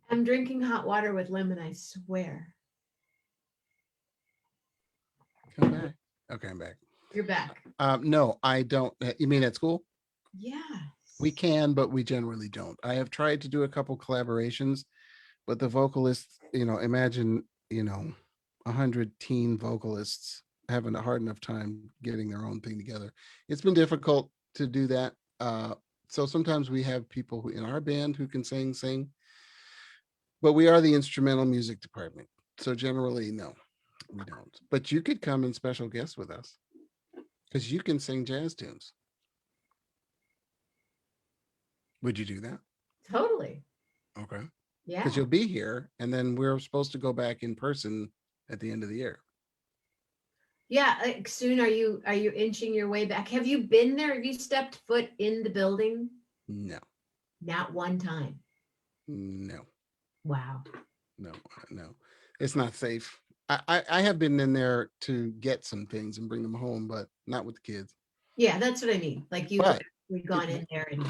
I'm drinking hot water with lemon, I swear. Come back. Okay, I'm back. You're back. No, I don't. You mean at school? We Yes. can, but we generally don't. I have tried to do a couple collaborations, but the vocalists, imagine, 100 teen vocalists having a hard enough time getting their own thing together. It's been difficult to do that So sometimes we have people who in our band who can sing, but we are the instrumental music department. So generally, no, we don't. But you could come and special guest with us because you can sing jazz tunes. Would you do that? Totally. Okay. Because Yeah. you'll be here, and then we're supposed to go back in person at the end of the year. Yeah, like soon are you inching your way back? Have you been there? Have you stepped foot in the building? No, Not one time. no, Wow. no, no. It's not safe. I have been in there to get some things and bring them home, but not with the kids. Yeah, that's what I mean. Like you've But actually it gone in there and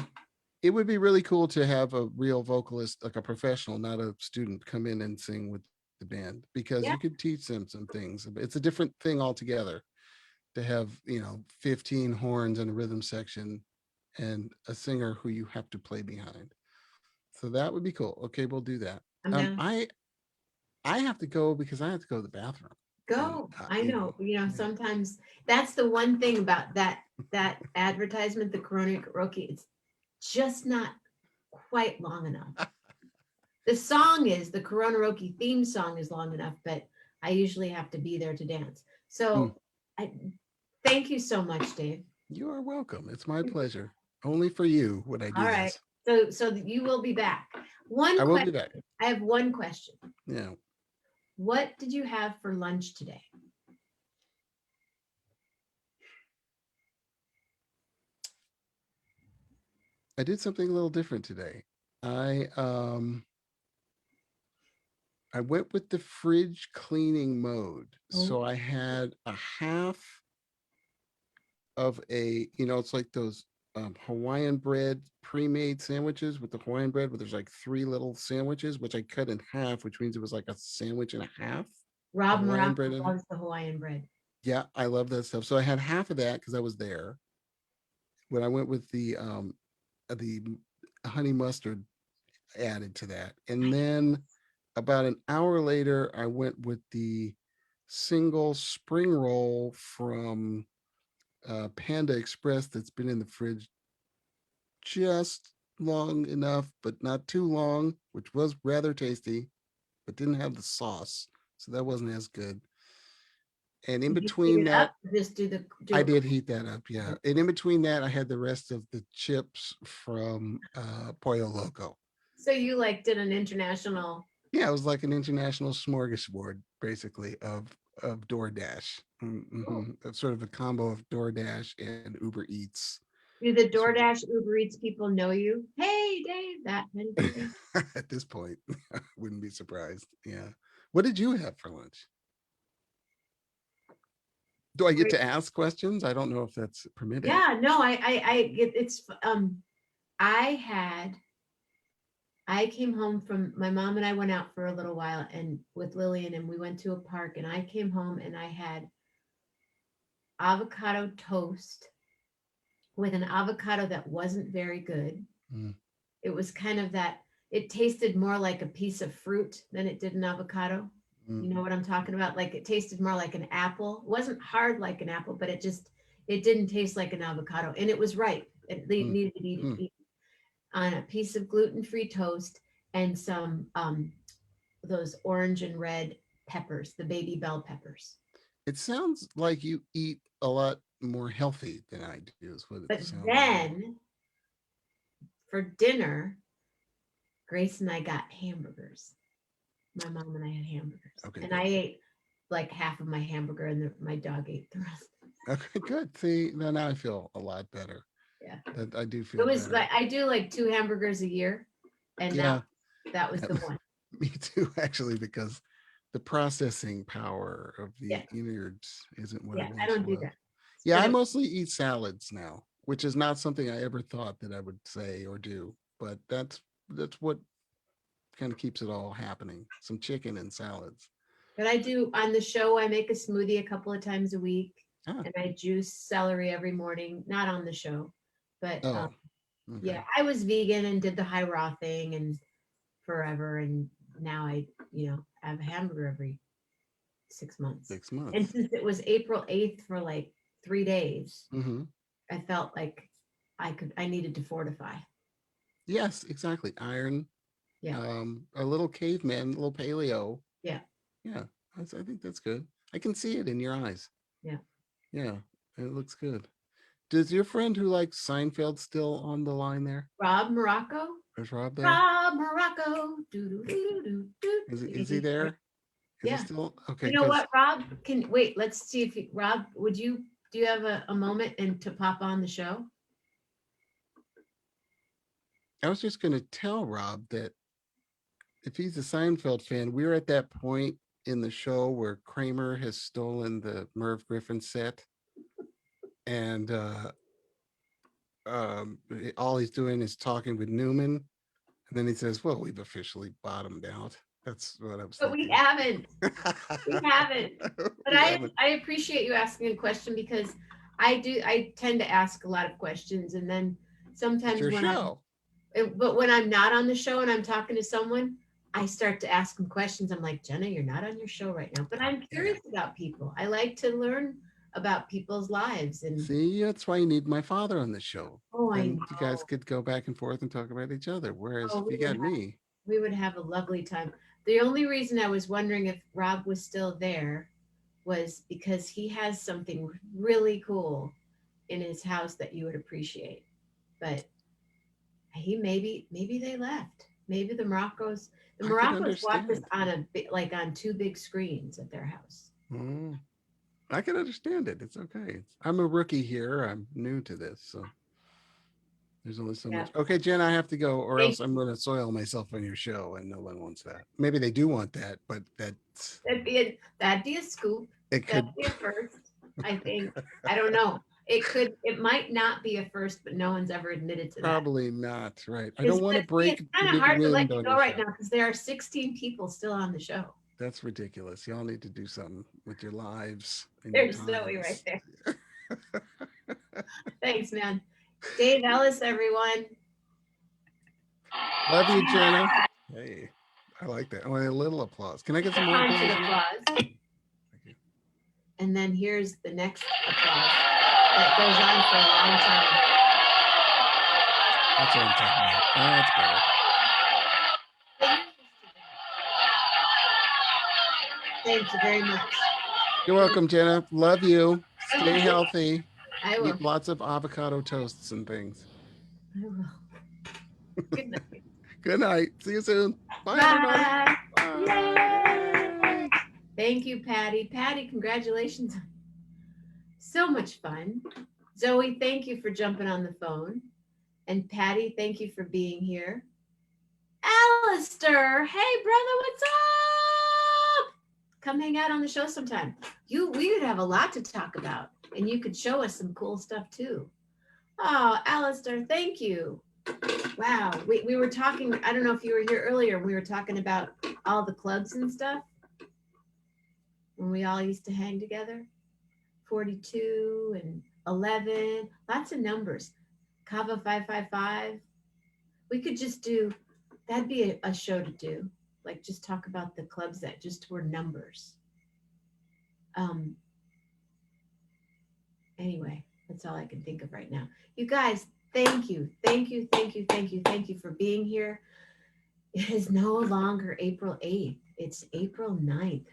it would be really cool to have a real vocalist, like a professional, not a student, come in and sing with the band because you yeah, could teach them some things. It's a different thing altogether to have, 15 horns and a rhythm section and a singer who you have to play behind. So that would be cool. Okay, we'll do that. I'm down. I have to go because I have to go to the bathroom, and Go. I know. Sometimes that's the one thing about that advertisement, the Corona Karaoke, it's just not quite long enough. The song is the Corona Karaoke theme song is long enough, but I usually have to be there to dance. Mm, So I thank you so much, Dave. you are welcome. It's my pleasure. Only for you would I All do right. this. So you will be back. One I will question. be back. I have one question. Yeah. What did you have for lunch today? I did something a little different today. I um I went with the fridge cleaning mode. Oh, So I had a half of it's like those Hawaiian bread pre-made sandwiches with the Hawaiian bread, where there's like three little sandwiches, which I cut in half, which means it was like a sandwich and a half of Rob Hawaiian Morocco bread in it. loves the Hawaiian bread. Yeah, I love that stuff. So I had half of that because I was there. When I went with the honey mustard added to that, and then about an hour later, I went with the single spring roll from Panda Express that's been in the fridge just long enough, but not too long, which was rather tasty, but didn't have the sauce, so that wasn't as good. And in Did you heat between it that, up? Or just do I it. did heat that up, yeah. And in between that, I had the rest of the chips from Pollo Loco. So you like did an international. Yeah, it was like an international smorgasbord, basically, of DoorDash. Oh, That's sort of a combo of DoorDash and Uber Eats. do the Sort DoorDash Uber Eats people know you? Hey, Dave, that kind of of thing. at this point, I wouldn't be surprised. Yeah. What did you have for lunch? Do I get Great. to ask questions? I don't know if that's permitted. Yeah, no, it's I had I came home from my mom and I went out for a little while and with Lillian and we went to a park and I came home and I had avocado toast with an avocado that wasn't very good. Mm, It was kind of that it tasted more like a piece of fruit than it did an avocado. mm, You know what I'm talking about? Like it tasted more like an apple. It wasn't hard like an apple, but it didn't taste like an avocado and it was ripe. It mm, needed to be mm. eaten on a piece of gluten-free toast and some those orange and red peppers, the baby bell peppers. It sounds like you eat a lot more healthy than I do, is what it But sounds like. then for dinner, Grace and I got hamburgers. My mom and I had hamburgers, Okay, and I good. ate like half of my hamburger, and my dog ate the rest. Okay, good. See, now I feel a lot better. Yeah, That I do it feel was like better. I do like 2 hamburgers a year, and Yeah, that was yeah, the one. me too, actually, because the processing power of Yeah, the innards isn't what yeah, it I once don't do was. that. Yeah, But I it, mostly eat salads now, which is not something I ever thought that I would say or do, but that's what kind of keeps it all happening. Some chicken and salads. but I do on the show. I make a smoothie a couple of times a week, Ah, and I juice celery every morning. Not on the show, but oh, yeah, okay. I was vegan and did the high raw thing and forever, and now I have a hamburger every 6 months. 6 months. And since it was April 8th for like 3 days, Mm-hmm. I felt like I needed to fortify. Yes, exactly. Iron, Yeah. a little caveman, a little paleo. Yeah. Yeah, I think that's good. I can see it in your eyes. Yeah. Yeah, it looks good. Does your friend who likes Seinfeld still on the line there? Rob Morocco. Is Rob there? Rob Morocco. Do do do do do. Is he there? Is he Yeah. still okay? You know Because what, Rob? Can wait. Let's see if Rob. Would you do you have a moment and to pop on the show? I was just going to tell Rob that if he's a Seinfeld fan, we're at that point in the show where Kramer has stolen the Merv Griffin set, and all he's doing is talking with Newman, and then he says, "Well, we've officially bottomed out." That's what I was But we thinking. haven't. We haven't. But We I haven't. I appreciate you asking a question because I tend to ask a lot of questions and then It's sometimes your show. but when I'm not on the show and I'm talking to someone, I start to ask them questions. I'm like, Jenna, you're not on your show right now. But I'm Yeah. curious about people. I like to learn about people's lives and See, that's why you need my father on the show. oh, I Then you guys know. could go back and forth and talk about each other. Whereas Oh, if you got me, we would have a lovely time. The only reason I was wondering if Rob was still there was because he has something really cool in his house that you would appreciate. But he maybe they left. Maybe the I could Moroccos watch this understand. on like on two big screens at their house. Mm, I can understand it. It's okay. I'm a rookie here. I'm new to this, so there's only so Yeah. much. Okay, Jen, I have to go, or Thank else I'm going to soil myself on your show, and no one wants that. Maybe they do want that, but that'd be a scoop. it That'd could be a first, I think. I don't know. It might not be a first, but no one's ever admitted to that. probably not. Right. I It's don't want to but see, break it's kind of new hard to let wind you on go your right show. now because there are 16 people still on the show. That's ridiculous. Y'all need to do something with your lives and your There's Zoe right times. there. Thanks, man. Dave Ellis, everyone. Love you, Jenna. Hey, I like that. I want a little applause. Can I get some more Haunted applause in there? applause. Thank you. And then here's the next applause that goes on for a long time. That's what I'm talking about. That's better. Thank you very much. You're welcome, Jenna. Love you. Stay Okay. healthy. I will. Eat lots of avocado toasts and things. I will. Good night. Good night. See you soon. Bye, everybody. Bye. Bye. Yay. Yay. Thank you, Patty. Patty, congratulations. So much fun. Zoe, thank you for jumping on the phone. And Patty, thank you for being here. Alistair, hey brother, what's up? Come hang out on the show sometime. We would have a lot to talk about, and you could show us some cool stuff too. Oh, Alistair, thank you. Wow, we were talking. I don't know if you were here earlier. We were talking about all the clubs and stuff when we all used to hang together. 42 and 11, lots of numbers. Kava 555. We could just do that'd be a show to do. Like just talk about the clubs that just were numbers. Um anyway, that's all I can think of right now. You guys, thank you. Thank you. Thank you. Thank you. Thank you for being here. It is no longer April 8th. It's April 9th.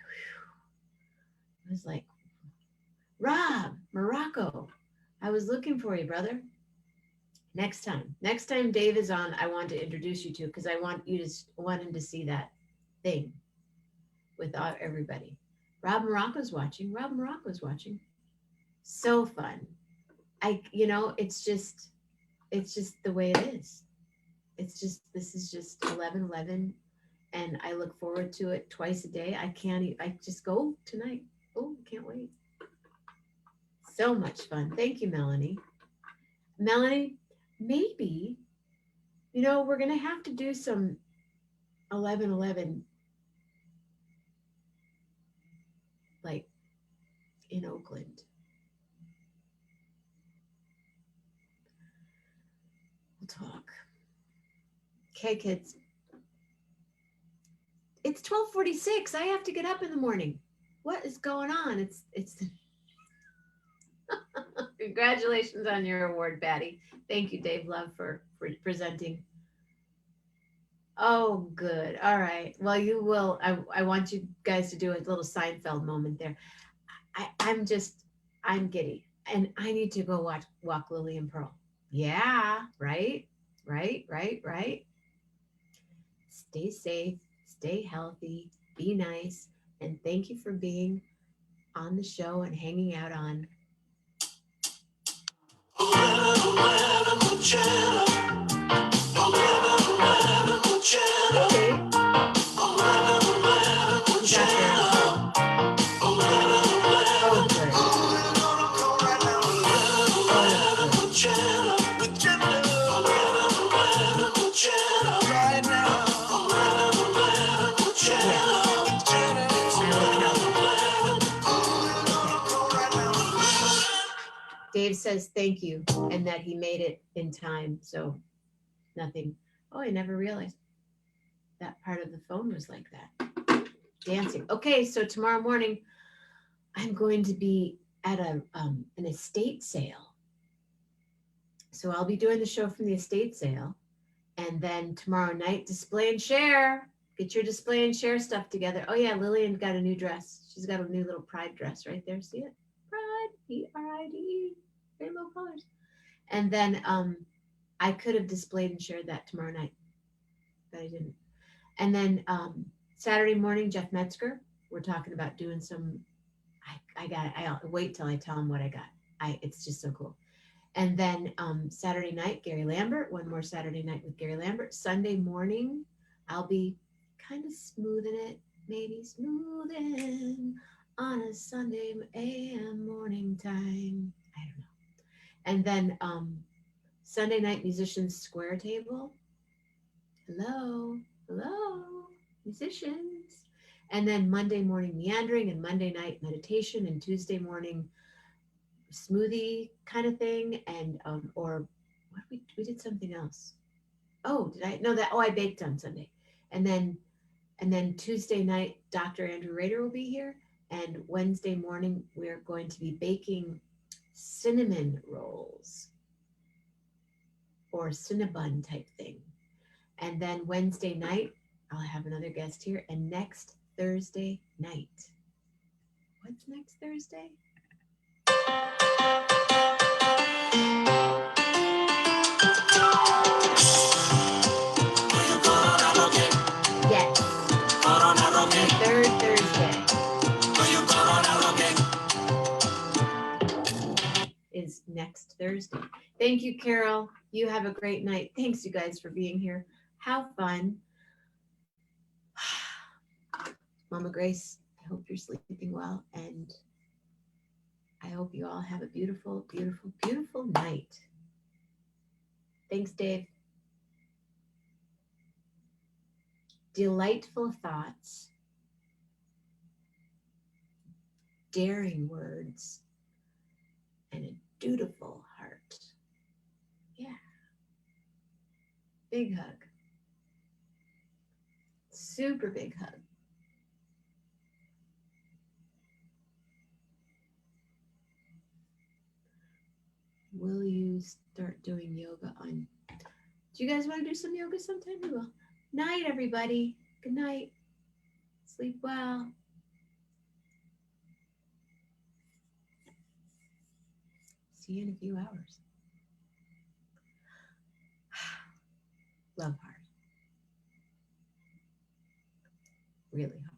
I was like, Rob, Morocco. I was looking for you, brother. Next time Dave is on, I want to introduce you to because want him to see that thing without everybody. Rob Morocco's watching. Rob Morocco's watching. So fun. It's just the way it is. This is just 11:11, and I look forward to it twice a day. I just go tonight. Oh, can't wait. So much fun. Thank you, Melanie. Melanie, maybe, we're going to have to do some 11:11 like in Oakland. We'll talk. Okay, kids. It's 12:46. I have to get up in the morning. What is going on? It's Congratulations on your award, Patty. Thank you, Dave Love, for presenting. Oh, good. All right. Well, you will. I want you guys to do a little Seinfeld moment there. I'm giddy, and I need to go watch Walk Lily and Pearl. Yeah, right, right. Stay safe, stay healthy, be nice, and thank you for being on the show and hanging out on. Okay. You got there. Oh, good. Dave says thank you and that he made it in time. So nothing. Oh, I never realized that part of the phone was like that. Dancing. Okay, so tomorrow morning I'm going to be at an estate sale. So I'll be doing the show from the estate sale. And then tomorrow night, display and share. Get your display and share stuff together. Oh yeah, Lillian got a new dress. She's got a new little pride dress right there. See it? Pride, Pride, rainbow colors. And then I could have displayed and shared that tomorrow night, but I didn't. And then Saturday morning, Jeff Metzger, we're talking about doing some. I'll wait till I tell him what I got. It's just so cool. And then Saturday night, Gary Lambert, one more Saturday night with Gary Lambert. Sunday morning, I'll be kind of smoothing it, maybe smoothing on a Sunday AM morning time. I don't know. And then Sunday night, Musicians Square Table. Hello, musicians. And then Monday morning, meandering, and Monday night, meditation, and Tuesday morning, smoothie kind of thing, and or what we did something else. Oh, did I? No, that. Oh, I baked on Sunday, and then Tuesday night, Dr. Andrew Rader will be here, and Wednesday morning we're going to be baking cinnamon rolls or cinnabon type thing, and then Wednesday night I'll have another guest here, and next Thursday night. What's next Thursday? Yes. Third Thursday is next Thursday. Thank you, Carol. You have a great night. Thanks, you guys, for being here. Have fun. Mama Grace, I hope you're sleeping well, and I hope you all have a beautiful, beautiful, beautiful night. Thanks, Dave. Delightful thoughts, daring words, and a dutiful heart. Yeah. Big hug. Super big hug. Will you start doing yoga on? Do you guys want to do some yoga sometime? We will. Night, everybody. Good night. Sleep well. See you in a few hours. Love heart. Really hard.